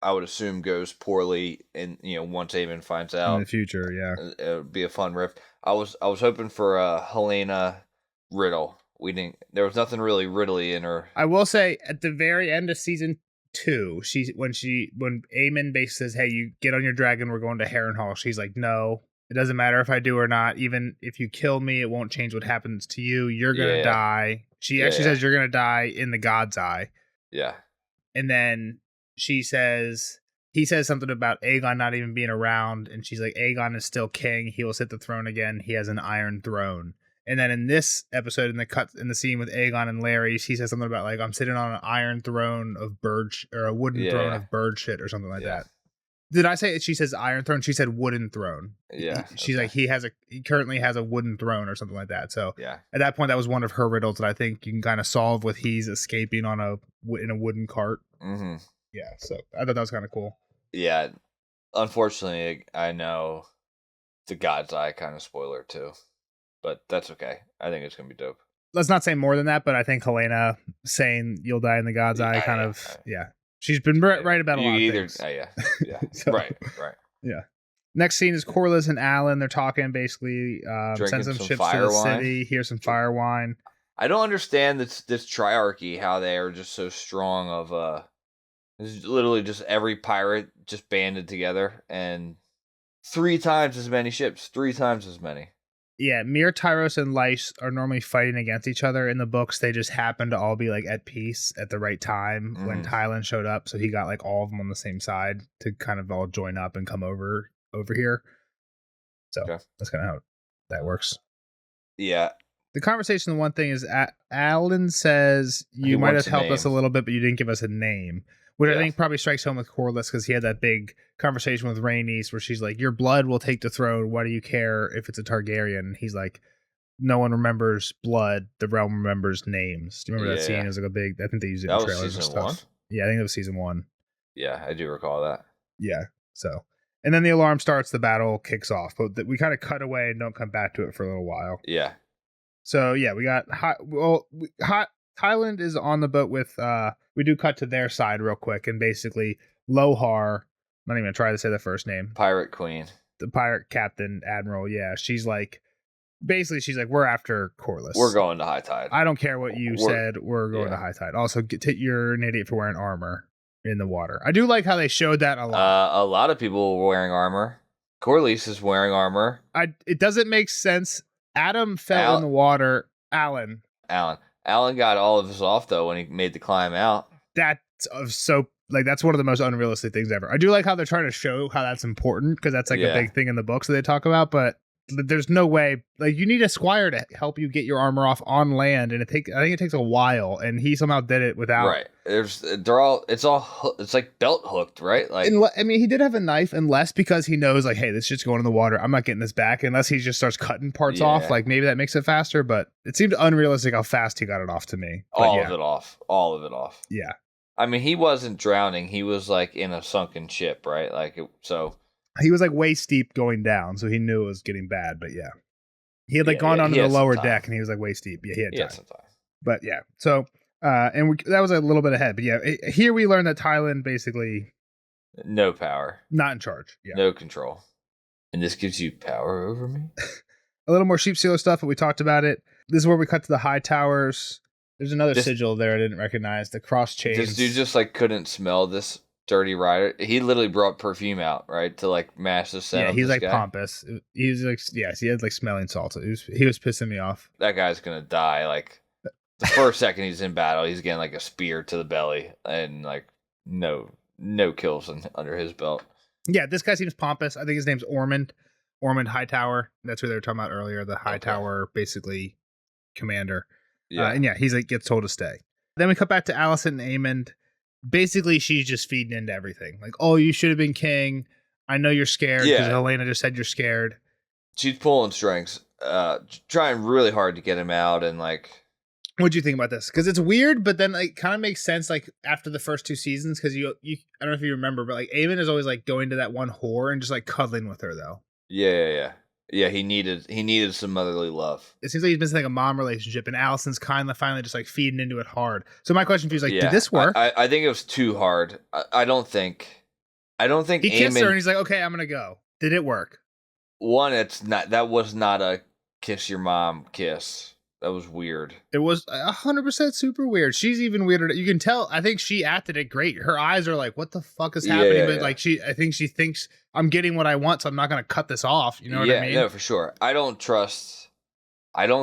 I would assume goes poorly, and once Aemon finds out in the future. Yeah, it would be a fun rift. I was hoping for a Helena riddle. We didn't. There was nothing really riddly in her. I will say at the very end of season 2, when Aemon basically says, "Hey, you get on your dragon. We're going to Harrenhal." She's like, "No, it doesn't matter if I do or not. Even if you kill me, it won't change what happens to you. You're gonna die." She actually says, "You're gonna die in the God's eye." Yeah, and then he says something about Aegon not even being around, and she's like, Aegon is still king. He will sit the throne again. He has an iron throne. And then in this episode, in the scene with Aegon and Larry, he says something about like, I'm sitting on an iron throne of bird or a wooden throne of bird shit or something like that. Did I say she says iron throne? She said wooden throne. Yeah. She's like, he currently has a wooden throne or something like that. So at that point, that was one of her riddles that I think you can kind of solve with he's escaping in a wooden cart. Mm-hmm. Yeah. So I thought that was kind of cool. Yeah. Unfortunately, I know the God's Eye kind of spoiler too, but that's okay. I think it's going to be dope. Let's not say more than that, but I think Helena saying you'll die in the God's Eye She's been right about a lot of things. Yeah. So, right. Yeah. Next scene is Corliss and Alan. They're talking, basically. Send Drinking some some ships to fire the wine. city. Here's some fire wine. I don't understand this triarchy, how they are just so strong of it's literally just every pirate just banded together and 3 times as many ships, 3 times as many. Yeah, Mir, Tyros, and Lyse are normally fighting against each other. In the books, they just happen to all be like at peace at the right time when Tylan showed up. So he got like all of them on the same side to kind of all join up and come over here. So that's kind of how that works. Yeah. The conversation, the one thing is, Alan says, you might have helped us a little bit, but you didn't give us a name. Which I think probably strikes home with Corliss because he had that big conversation with Rhaenys where she's like, your blood will take the throne. Why do you care if it's a Targaryen? And he's like, no one remembers blood. The realm remembers names. Do you remember that scene? It was like a big, I think they used it in trailers and stuff. 1? Yeah, I think it was season 1. Yeah, I do recall that. Yeah, so. And then the alarm starts, the battle kicks off. But we kind of cut away and don't come back to it for a little while. Yeah. So, yeah, we got Thailand is on the boat with, we do cut to their side real quick, and basically Lohar, I'm not even gonna try to say the first name. Pirate Queen. The pirate captain, admiral, yeah. She's like, we're after Corliss. We're going to High Tide. I don't care what you said, we're going to High Tide. Also, you're an idiot for wearing armor in the water. I do like how they showed that a lot. A lot of people were wearing armor. Corliss is wearing armor. It doesn't make sense. Adam fell in the water. Alan got all of his off, though, when he made the climb out. That's so, like, that's one of the most unrealistic things ever. I do like how they're trying to show how that's important, because that's like a big thing in the books that they talk about, but there's no way, like, you need a squire to help you get your armor off on land, and I think it takes a while, and he somehow did it without. Right. It's like belt hooked, right? Like, I mean, he did have a knife, unless because he knows, like, hey, this shit's going in the water, I'm not getting this back, unless he just starts cutting parts off, like, maybe that makes it faster, but it seemed unrealistic how fast he got it off to me. But all of it off. Yeah. I mean, he wasn't drowning, he was, like, in a sunken ship, right? Like, so... He was like waist deep going down, so he knew it was getting bad. But yeah, he had gone onto the lower deck, and he was like waist deep. Yeah, he had some time. But yeah, so that was a little bit ahead. But yeah, here we learned that Thailand basically no power, not in charge, no control, and this gives you power over me. A little more sheep sealer stuff, but we talked about it. This is where we cut to the high towers. There's another sigil there I didn't recognize. The cross chains. This dude just couldn't smell this dirty rider. He literally brought perfume out, right, to mash the scent. Yeah, he's like guy. Pompous. He's like, yes, he had smelling salts. He was pissing me off. That guy's gonna die. The first second he's in battle, he's getting a spear to the belly, and no kills under his belt. Yeah, this guy seems pompous. I think his name's Ormond Hightower. That's who they were talking about earlier. The Hightower, basically commander. Yeah, and yeah, he's gets told to stay. Then we cut back to Alicent and Aemond. Basically, she's just feeding into everything. Like, oh, you should have been king. I know you're scared because Helena just said you're scared. She's pulling strings, trying really hard to get him out. And what do you think about this? Because it's weird, but then it kind of makes sense. After the first 2 seasons, because you, I don't know if you remember, but Aemond is always going to that one whore and just cuddling with her though. Yeah, he needed some motherly love. It seems like he's missing a mom relationship, and Allison's kind of finally just feeding into it hard. So my question for you is did this work? I think it was too hard. I don't think he kissed her and he's like, okay, I'm gonna go. Did it work? One, that was not a kiss your mom kiss. That was weird. It was 100% super weird. She's even weirder. You can tell. I think she acted it great. Her eyes are like, what the fuck is happening? But I think she thinks I'm getting what I want, so I'm not going to cut this off. You know what I mean? Yeah, no, for sure. I don't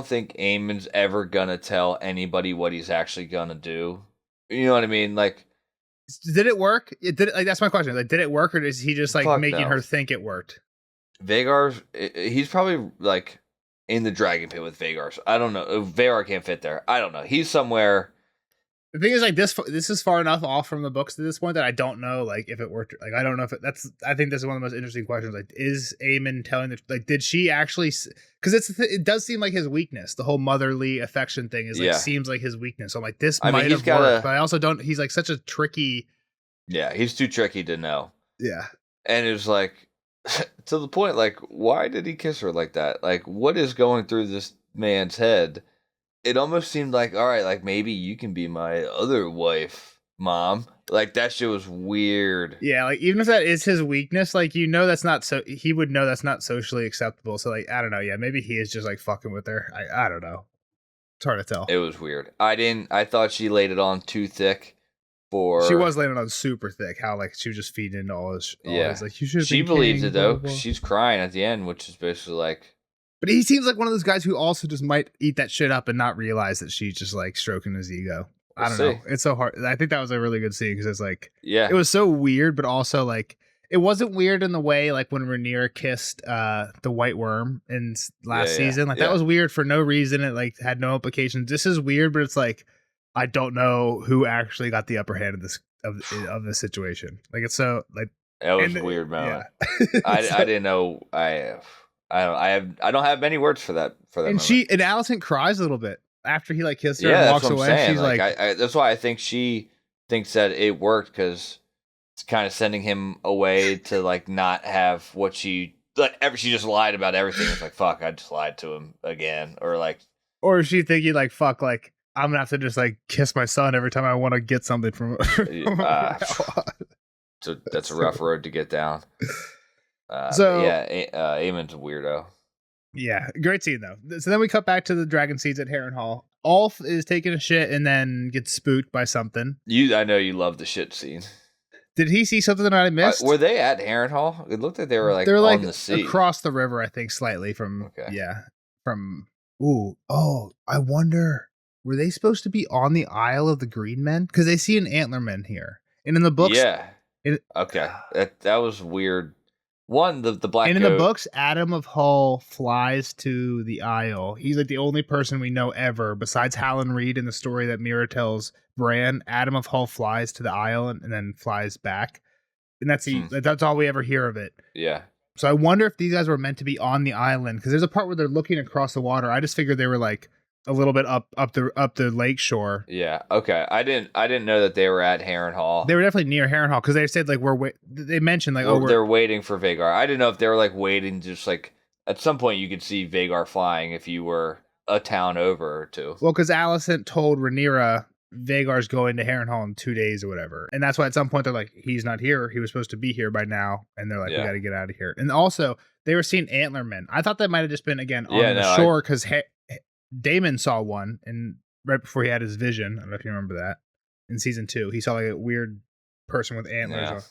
think Aemon's ever going to tell anybody what he's actually going to do. You know what I mean? Did it work? That's my question. Did it work, or is he just making her think it worked? Vagar's, he's probably in the dragon pit with Vagar. I don't know. Vagar can't fit there. I don't know. He's somewhere. The thing is, this is far enough off from the books to this point that I don't know, if it worked. I don't know if I think this is one of the most interesting questions. Is Aemond telling did she actually? Because it does seem like his weakness. The whole motherly affection thing seems like his weakness. So I'm this might have worked, but I also don't. He's such a tricky. Yeah, he's too tricky to know. Yeah, and it was to the point, why did he kiss her like that? What is going through this man's head? It almost seemed all right, maybe you can be my other wife. mom. Like, that shit was weird. Yeah, like even if that is his weakness, like that's not so he would know that's not socially acceptable. So like I don't know, yeah, maybe he is just like fucking with her. I don't know. It's hard to tell. It was weird. I thought she laid it on too thick for. She was laying it on super thick. How like she was just feeding into all his like you should. She believes it though. She's crying at the end, which is basically like. But he seems like one of those guys who also just might eat that shit up and not realize that she's just like stroking his ego. I don't know. It's so hard. I think that was a really good scene because it's like, it was so weird, but also like it wasn't weird in the way like when Rhaenyra kissed the White Worm in last season. Like that was weird for no reason. It like had no implications. This is weird, but it's like I don't know who actually got the upper hand of this of this situation. Like it's so like that was a weird moment. Yeah. I didn't know. I don't have many words for that. And moment. And Alicent cries a little bit. After he like kissed her and walks away, she's like that's why I think she thinks that it worked because it's kind of sending him away to like not have what she she just lied about everything. It's like fuck, I just lied to him again, or is she thinking like fuck, like I'm gonna have to just like kiss my son every time I want to get something from so that's a rough road to get down. Aemon's a weirdo. Yeah, great scene though. So then we cut back to the Dragon Seeds at Harrenhal. Ulf is taking a shit and then gets spooked by something. I know you love the shit scene. Did he see something that I missed? Were they at Harrenhal? It looked like they were like on the sea. Across the river, I think, slightly from I wonder, were they supposed to be on the Isle of the Green Men? Because they see an Antlerman here. And in the books, that was weird. One, the black and in goat. the books, Adam of Hull flies to the Isle. He's like the only person we know ever, besides Hallen Reed in the story that Mira tells Bran. Adam of Hull flies to the Isle and then flies back. And that's all we ever hear of it. Yeah. So I wonder if these guys were meant to be on the island, because there's a part where they're looking across the water. I just figured they were like a little bit up the lake shore. Yeah. Okay. I didn't know that they were at Harrenhal. They were definitely near Harrenhal because they said like they mentioned like they're waiting for Vhagar. I didn't know if they were like waiting, just like at some point you could see Vhagar flying if you were a town over or two. Well, because Alicent told Rhaenyra Vhagar's going to Harrenhal in 2 days or whatever, and that's why at some point they're like, he's not here. He was supposed to be here by now, and they're like, we got to get out of here. And also they were seeing Antlermen. I thought that might have just been again on the shore because Daemon saw one, and right before he had his vision, I don't know if you remember that, in season 2, he saw like a weird person with antlers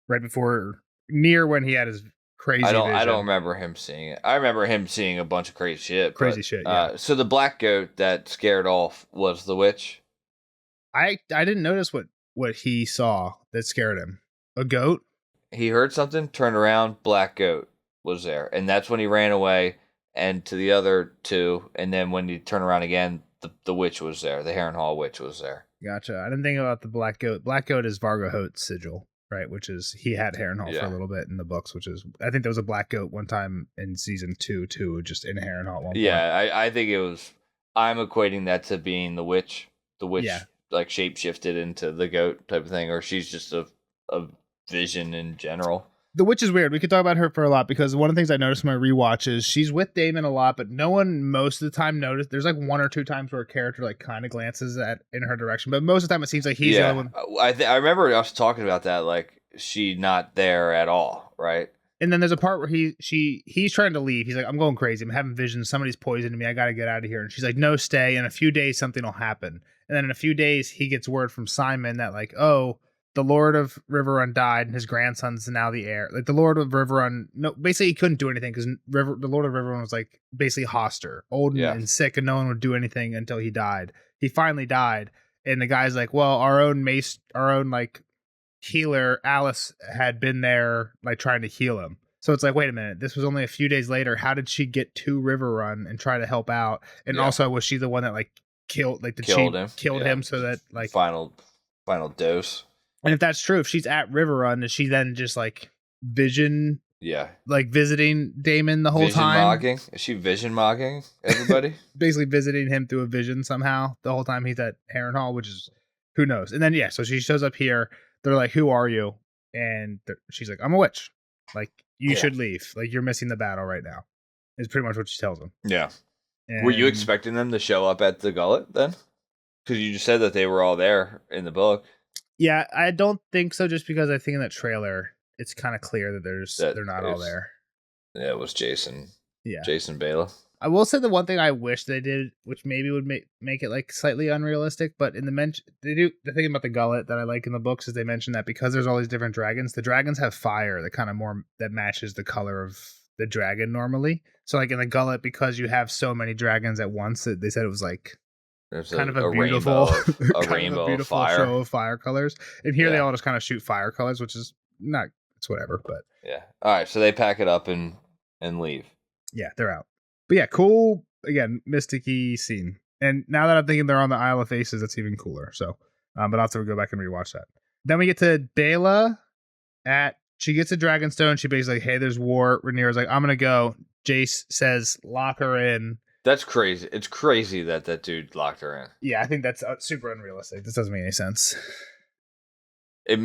right before, near when he had his crazy vision. I don't remember him seeing it. I remember him seeing a bunch of crazy shit. Yeah. So the black goat that scared off was the witch? I didn't notice what he saw that scared him. A goat? He heard something, turned around, black goat was there. And that's when he ran away. And to the other two, and then when you turn around again, the witch was there. The Harrenhal witch was there. Gotcha. I didn't think about the black goat. Black goat is Vargo Hoat's sigil, right? Which is, he had Harrenhal for a little bit in the books, which is, I think there was a black goat one time in season 2 too, just in Harrenhal at one point. Yeah, I think it was, I'm equating that to being the witch. The witch like shapeshifted into the goat type of thing, or she's just a vision in general. The witch is weird. We could talk about her for a lot because one of the things I noticed in my rewatch is she's with Daemon a lot, but no one most of the time noticed. There's like 1 or 2 times where a character like kind of glances in her direction, but most of the time it seems like he's the only one. I remember us talking about that, like she not there at all, right? And then there's a part where he's trying to leave. He's like, I'm going crazy. I'm having visions. Somebody's poisoning me. I got to get out of here. And she's like, no, stay. In a few days, something will happen. And then in a few days, he gets word from Simon that like, oh, the Lord of Riverrun died and his grandson's now the heir. Like the Lord of Riverrun, no, basically he couldn't do anything because the Lord of Riverrun was like basically Hoster, old and sick, and no one would do anything until he died. He finally died, and the guy's like, well, our own like healer Alice had been there like trying to heal him. So it's like, wait a minute, this was only a few days later. How did she get to Riverrun and try to help out? And also, was she the one that like killed him so that like final dose? And if that's true, if she's at Riverrun, is she then just like vision? Yeah. Like visiting Daemon the whole time? Mocking? Is she vision mocking everybody? Basically visiting him through a vision somehow the whole time he's at Harrenhal, which is, who knows? And then, so she shows up here. They're like, who are you? And she's like, I'm a witch. Like, you should leave. Like, you're missing the battle right now. Is pretty much what she tells him. Yeah. And were you expecting them to show up at the Gullet then? Because you just said that they were all there in the book. Yeah, I don't think so. Just because I think in that trailer, it's kind of clear that they're not all there. Yeah, it was Jason. Yeah, Jason Bela. I will say the one thing I wish they did, which maybe would make it like slightly unrealistic, but in they do the thing about the gullet that I like in the books is they mention that because there's all these different dragons, the dragons have fire that kind of more that matches the color of the dragon normally. So like in the gullet, because you have so many dragons at once, they said it was like There's kind of a beautiful, rainbow of beautiful fire. show of fire colors. And here they Yeah. all just kind of shoot fire colors, which is not, it's whatever. But Yeah. All right, so they pack it up and leave. yeah, they're out. But yeah, cool. Again, mysticky scene. And now that I'm thinking they're on the Isle of Faces, that's even cooler. So, but I'll have to go back and rewatch that. Then we get to Bela she gets a Dragonstone. She basically like, hey, there's war. Rhaenyra's like, I'm going to go. Jace says, lock her in. That's crazy. It's crazy that dude locked her in. Yeah, I think that's super unrealistic. This doesn't make any sense. It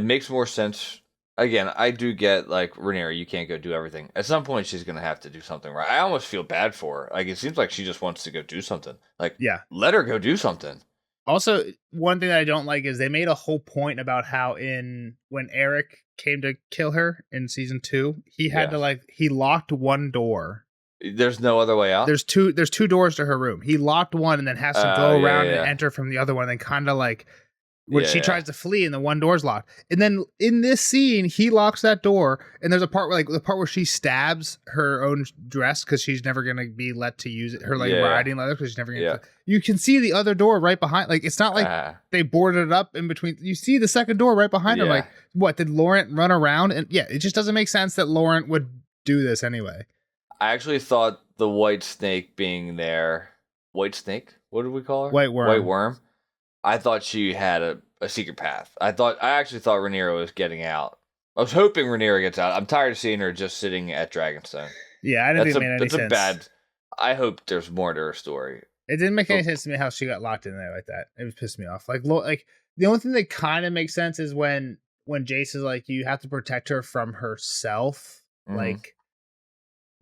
makes more sense. Again, I do get like Rhaenyra, you can't go do everything. At some point, she's gonna have to do something, right? I almost feel bad for her. Like it seems like she just wants to go do something. Like, yeah, let her go do something. Also, one thing that I don't like is they made a whole point about how when Eric came to kill her in season 2, he had to he locked one door. There's no other way out. There's two doors to her room. He locked one and then has to go around and enter from the other one. And then kind of like when she tries to flee and the one door's locked. And then in this scene, he locks that door. And there's a part where she stabs her own dress because she's never gonna be let to use it. Her riding leather because she's never gonna. You can see the other door right behind. Like it's not like they boarded it up in between. You see the second door right behind her. Like what did Laurent run around? And it just doesn't make sense that Laurent would do this anyway. I actually thought the white snake being there. White snake? What did we call her? White worm. White worm. I thought she had a secret path. I actually thought Rhaenyra was getting out. I was hoping Rhaenyra gets out. I'm tired of seeing her just sitting at Dragonstone. Yeah, I didn't think it made any sense. I hope there's more to her story. It didn't make any sense to me how she got locked in there like that. It was pissed me off. Like the only thing that kind of makes sense is when Jace is like, you have to protect her from herself. Mm-hmm. Like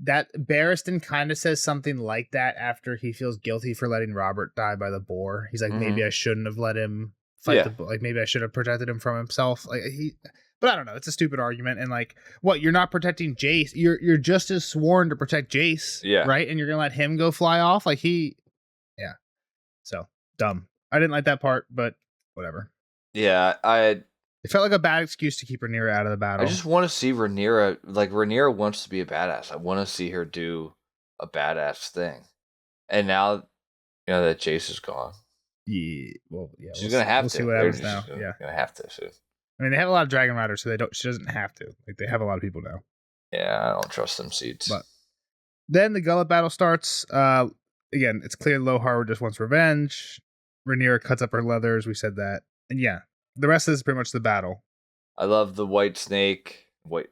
that Barristan kind of says something like that after he feels guilty for letting Robert die by the boar. He's like, maybe I shouldn't have let him fight the boar. Like maybe I should have protected him from himself. But I don't know. It's a stupid argument. And like, what? You're not protecting Jace. You're just as sworn to protect Jace. Yeah. Right. And you're gonna let him go fly off. Like yeah. So dumb. I didn't like that part, but whatever. Yeah, it felt like a bad excuse to keep Rhaenyra out of the battle. I just want to see Rhaenyra. Like Rhaenyra wants to be a badass. I want to see her do a badass thing. And now, that Jace is gone. Yeah. Well, yeah. She's gonna have to. See what happens now. Gonna have to. So. I mean, they have a lot of dragon riders, so she doesn't have to. Like they have a lot of people now. Yeah, I don't trust them seats. But then the gullet battle starts. Again, it's clear Lohar just wants revenge. Rhaenyra cuts up her leathers. We said that, and the rest is pretty much the battle. I love the white snake.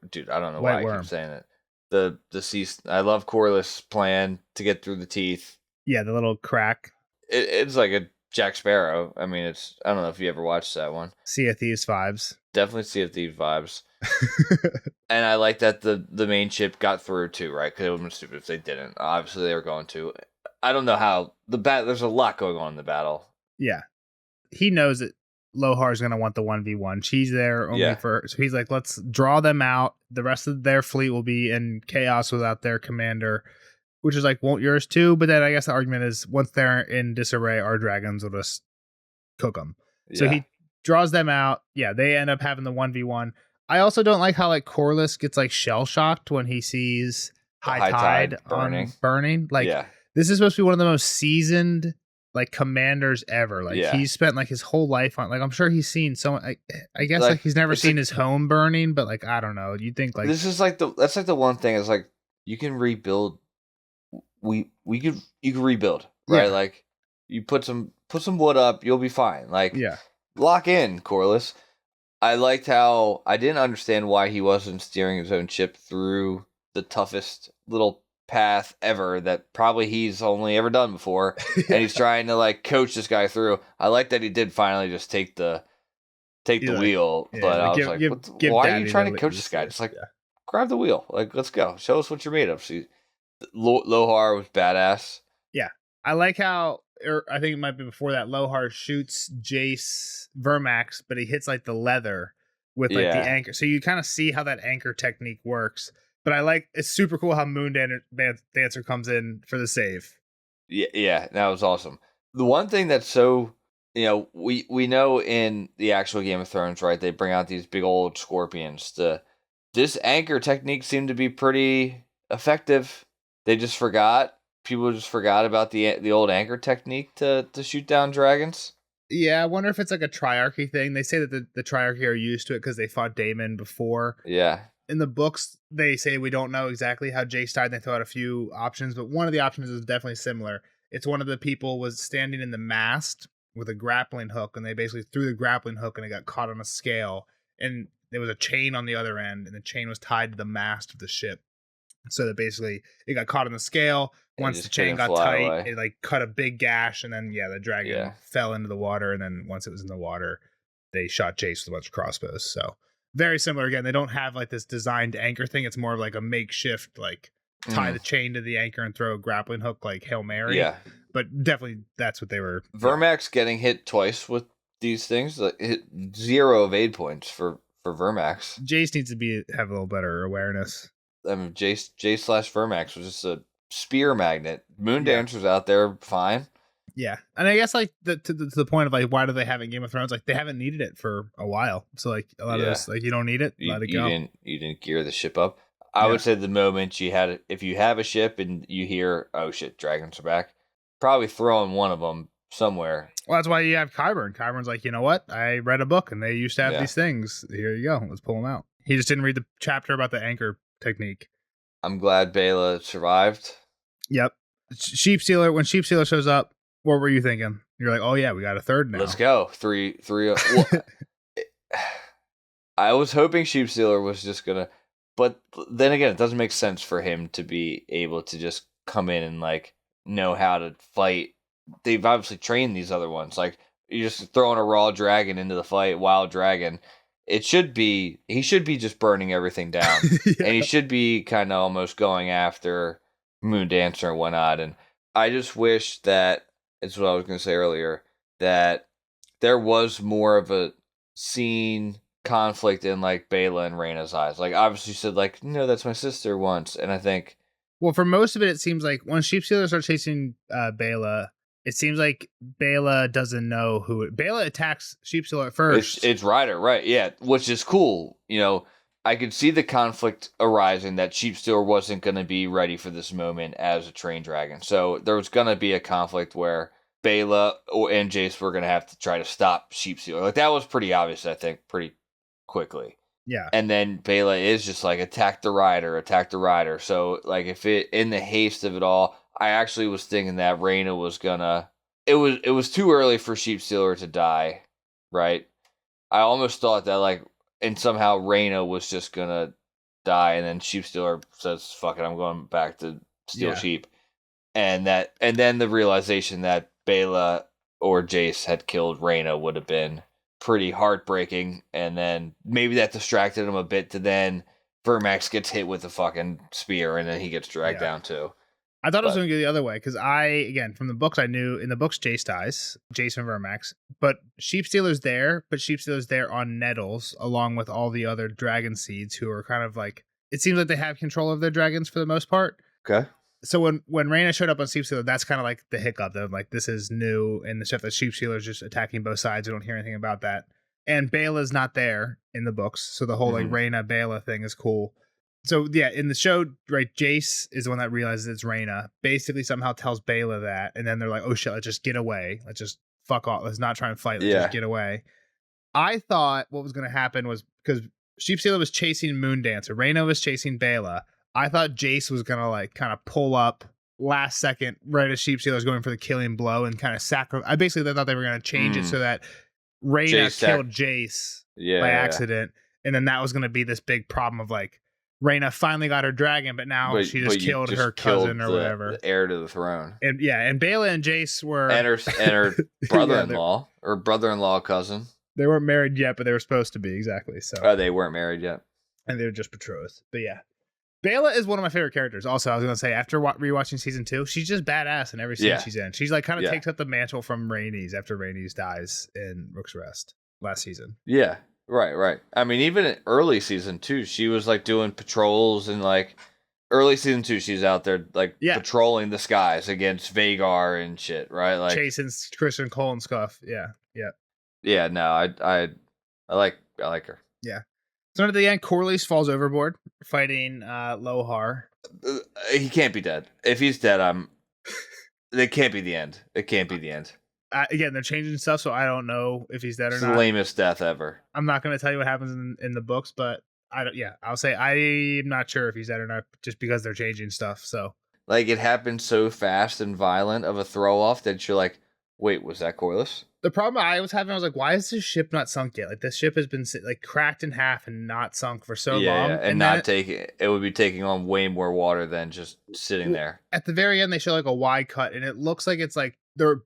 Dude, I don't know why I keep saying it. The sea. I love Corlys' plan to get through the teeth. Yeah, the little crack. It's like a Jack Sparrow. I mean, I don't know if you ever watched that one. Sea of Thieves vibes. Definitely Sea of Thieves vibes. And I like that the main ship got through too, right? Because it would have been stupid if they didn't. Obviously, they were going to. I don't know how there's a lot going on in the battle. Yeah, he knows that Lohar's gonna want the 1v1. She's there only for, so he's like, let's draw them out. The rest of their fleet will be in chaos without their commander, which is like, won't yours too? But then I guess the argument is once they're in disarray, our dragons will just cook them. Yeah. So he draws them out. Yeah, they end up having the 1v1. I also don't like how like Corlys gets like shell shocked when he sees high tide burning. Like this is supposed to be one of the most seasoned like commanders ever. Like he's spent like his whole life on, like I'm sure he's seen so I guess like he's never seen his home burning, but like I don't know. You'd think like this is like that's like the one thing is like you can rebuild. You could rebuild, right? Yeah. Like you put some wood up, you'll be fine. Like lock in, Corlys. I liked how I didn't understand why he wasn't steering his own ship through the toughest little path ever that probably he's only ever done before, and he's trying to like coach this guy through. I like that he did finally just take the wheel, but I was like, why are you trying to coach this guy? Just like grab the wheel, like let's go, show us what you're made of. See, Lohar was badass. Yeah, I like how or I think it might be before that, Lohar shoots Jace Vermax, but he hits like the leather with like the Yeah. anchor. So you kind of see how that anchor technique works. But I like, it's super cool how Dancer comes in for the save. Yeah, that was awesome. The one thing that's so, we know in the actual Game of Thrones, right? They bring out these big old scorpions. This anchor technique seemed to be pretty effective. People just forgot about the old anchor technique to shoot down dragons. Yeah, I wonder if it's like a triarchy thing. They say that the triarchy are used to it because they fought Daemon before. Yeah. In the books, they say we don't know exactly how Jace died. They throw out a few options, but one of the options is definitely similar. It's one of the people was standing in the mast with a grappling hook, and they basically threw the grappling hook, and it got caught on a scale, and there was a chain on the other end, and the chain was tied to the mast of the ship. So that basically it got caught on the scale. Once the chain got tight, it like cut a big gash, and then the dragon fell into the water, and then once it was in the water, they shot Jace with a bunch of crossbows. So very similar. Again, they don't have like this designed anchor thing. It's more of like a makeshift, like tie the chain to the anchor and throw a grappling hook like Hail Mary. Yeah. But definitely that's what they were. Vermax getting hit twice with these things, like hit 0 evade points for Vermax. Jace needs to have a little better awareness. I mean, Jace / Vermax was just a spear magnet. Moondancer's out there fine. Yeah, and I guess like to the point of like, why do they have it in Game of Thrones? Like they haven't needed it for a while, so like a lot of this, like you don't need it, let it go. You didn't gear the ship up. I would say the moment if you have a ship and you hear, oh shit, dragons are back, probably throwing one of them somewhere. Well, that's why you have Qyburn. Qyburn's like, you know what? I read a book and they used to have these things. Here you go. Let's pull them out. He just didn't read the chapter about the anchor technique. I'm glad Bela survived. Yep. Sheepstealer. When Sheepstealer shows up, what were you thinking? You're like, oh yeah, we got a third now. Let's go. Three. Well, I was hoping Sheepstealer was just gonna, but then again, it doesn't make sense for him to be able to just come in and like know how to fight. They've obviously trained these other ones. Like you're just throwing a raw dragon into the fight, wild dragon. He should be just burning everything down, and he should be kind of almost going after Moondancer and whatnot. And I just wish that it's what I was going to say earlier, that there was more of a scene conflict in like Bela and Rhaena's eyes. Like obviously said like, no, that's my sister once, and I think. Well, for most of it seems like when Sheepstealer starts chasing Bela, it seems like Bela doesn't know who. Bela attacks Sheepstealer at first. It's Ryder, right? Yeah, which is cool. I could see the conflict arising that Sheepstealer wasn't going to be ready for this moment as a trained dragon. So there was going to be a conflict where Bela and Jace were going to have to try to stop Sheepstealer. Like that was pretty obvious, I think, pretty quickly. Yeah. And then Bela is just like attack the rider. So like if it in the haste of it all, I actually was thinking that Rhaena was gonna. It was too early for Sheepstealer to die, right? I almost thought that like, and somehow Rhaena was just gonna die, and then Sheepstealer says, "Fuck it, I'm going back to steal sheep," and then the realization that Bela or Jace had killed Rhaena would have been pretty heartbreaking, and then maybe that distracted him a bit. To then Vermax gets hit with a fucking spear, and then he gets dragged down too. I thought it was going to go the other way because again, from the books, I knew in the books Jace dies, Jace and Vermax, but Sheepstealer's there, on Nettles along with all the other dragon seeds who are kind of like, it seems like they have control of their dragons for the most part. Okay. So when Rhaena showed up on Sheepstealer, that's kind of like the hiccup that like, this is new, and the stuff that Sheepstealer's just attacking both sides. We don't hear anything about that. And Bela's not there in the books, so the whole like Rhaena Bela thing is cool. So yeah, in the show, right, Jace is the one that realizes it's Rhaena, basically somehow tells Bela that, and then they're like, oh shit, let's just get away. Let's just fuck off. Let's not try and fight. Let's just get away. I thought what was going to happen was, because Sheepstealer was chasing Moondancer, Rhaena was chasing Bela, I thought Jace was going to like kind of pull up last second right as Sheepstealer was going for the killing blow and kind of sacrifice. I basically thought they were going to change it so that Rhaena killed Jace by accident, and then that was going to be this big problem of like, Rhaena finally got her dragon, but now she just killed her cousin or whatever. The heir to the throne. And Bela and Jace were... And her brother-in-law, or brother-in-law cousin. They weren't married yet, but they were supposed to be, exactly. So they weren't married yet. And they were just betrothed. But yeah. Bela is one of my favorite characters. Also, I was gonna say after rewatching season 2, she's just badass in every scene she's in. She's like kind of takes up the mantle from Rhaenys after Rhaenys dies in Rook's Rest last season. Yeah, right. I mean, even in early season 2, she was like doing patrols and like early season 2, she's out there like patrolling the skies against Vhagar and shit, right? Like chasing Christian Cole and stuff. Yeah. No, I like her. Yeah. So at the end, Corlys falls overboard fighting Lohar. He can't be dead. If he's dead, it can't be the end. It can't be the end. Again, they're changing stuff, so I don't know if he's dead or not. The lamest death ever. I'm not going to tell you what happens in the books, but I'll say I'm not sure if he's dead or not, just because they're changing stuff. So like it happened so fast and violent of a throw off that you're like, wait, was that Corlys? The problem I was having, I was like, why is this ship not sunk yet? Like this ship has been like cracked in half and not sunk for so long. Yeah, and not taking it would be taking on way more water than just sitting there. At the very end, they show like a wide cut, and it looks like it's like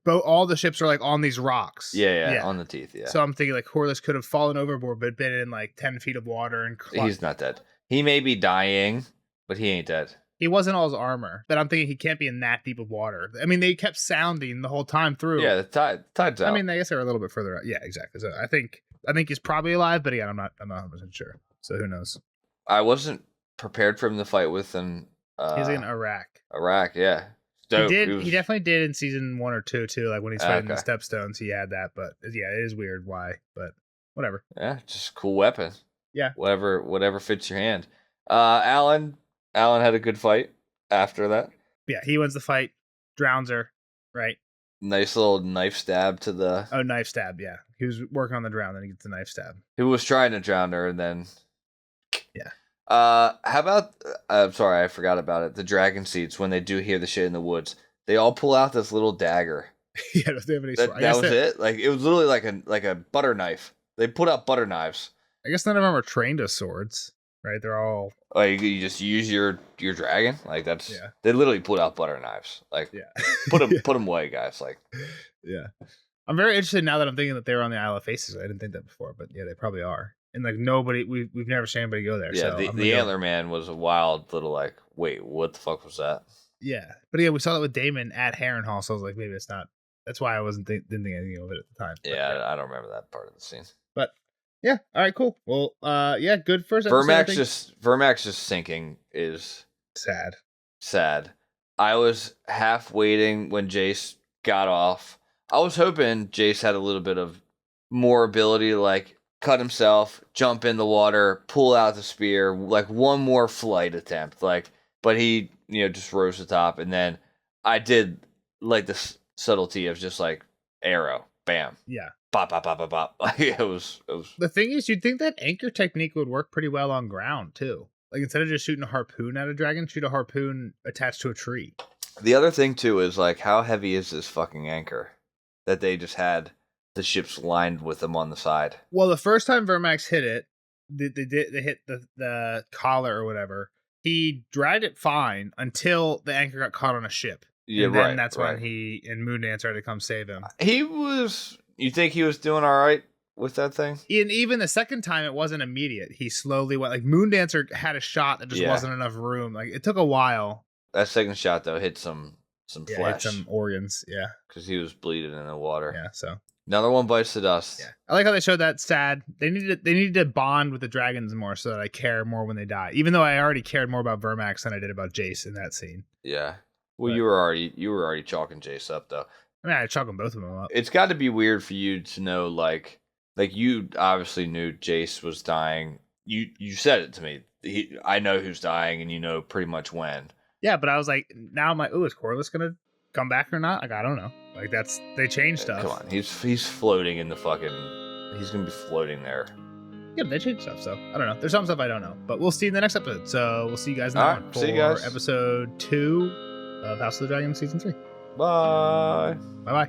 all the ships are like on these rocks. Yeah, on the teeth. Yeah. So I'm thinking like Corlys could have fallen overboard, but been in like 10 feet of water and he's not dead. He may be dying, but he ain't dead. He wasn't all his armor, but I'm thinking he can't be in that deep of water. I mean, they kept sounding the whole time through. Yeah, the tide's out. I mean, I guess they're a little bit further out. Yeah, exactly. So I think he's probably alive, but again, I'm not 100% sure. So who knows? I wasn't prepared for him to fight with an. He's in Iraq. Iraq, yeah. Dope. He definitely did in season 1 or 2 too. Like when he's fighting the Stepstones, he had that. But yeah, it is weird why, but whatever. Yeah, just a cool weapon. Yeah. Whatever fits your hand. Alan had a good fight after that. Yeah, he wins the fight, drowns her, right? Nice little knife stab to the... Oh, knife stab, yeah. He was working on the drown, then he gets the knife stab. He was trying to drown her, and then... Yeah. How about... I'm sorry, I forgot about it. The dragon seeds, when they do hear the shit in the woods, they all pull out this little dagger. Yeah, they have any that was it? Like, it was literally like a butter knife. They put out butter knives. I guess none of them are trained as swords, right? They're all... Like you just use your dragon, like that's they literally put out butter knives, like put them away, guys. Like, I'm very interested now that I'm thinking that they were on the Isle of Faces. I didn't think that before, but yeah, they probably are. And like nobody, we've never seen anybody go there. Yeah, so the Antler Man was a wild little like, wait, what the fuck was that? Yeah, but yeah, we saw that with Daemon at Harrenhal, so I was like, maybe it's not. That's why I didn't think anything of it at the time. Yeah, I don't remember that part of the scene. But yeah, all right, cool. Well, good first episode. Vermax just sinking is sad. I was half waiting when Jace got off. I was hoping Jace had a little bit of more ability to like cut himself, jump in the water, pull out the spear, like one more flight attempt, like. But he, just rose to the top, and then I did like the subtlety of just like arrow, bam, bop, bop, bop, bop, bop. Like it was. The thing is, you'd think that anchor technique would work pretty well on ground too. Like instead of just shooting a harpoon at a dragon, shoot a harpoon attached to a tree. The other thing too is like, how heavy is this fucking anchor that they just had the ships lined with them on the side? Well, the first time Vermax hit it, they hit the collar or whatever. He dragged it fine until the anchor got caught on a ship. Yeah, and then that's when he and Moondance had to come save him. You think he was doing all right with that thing? And even the second time, it wasn't immediate. He slowly went. Like Moondancer had a shot that just wasn't enough room. Like it took a while. That second shot though hit some flesh, hit some organs. Yeah, because he was bleeding in the water. Yeah, so another one bites the dust. Yeah, I like how they showed that sad. They needed to bond with the dragons more so that I care more when they die. Even though I already cared more about Vermax than I did about Jace in that scene. Yeah. Well, but you were already chalking Jace up though. I mean, I chalking both of them up. It's got to be weird for you to know, like you obviously knew Jace was dying. You said it to me. I know who's dying, and you know pretty much when. Yeah, but I was like, now I'm like, oh, is Corlys gonna come back or not? Like, I don't know. Like they changed stuff. Come on, he's floating in the fucking. He's gonna be floating there. Yeah, they changed stuff, so I don't know. There's some stuff I don't know, but we'll see in the next episode. So we'll see you guys in that one for episode 2 of House of the Dragon season 3. Bye. Bye.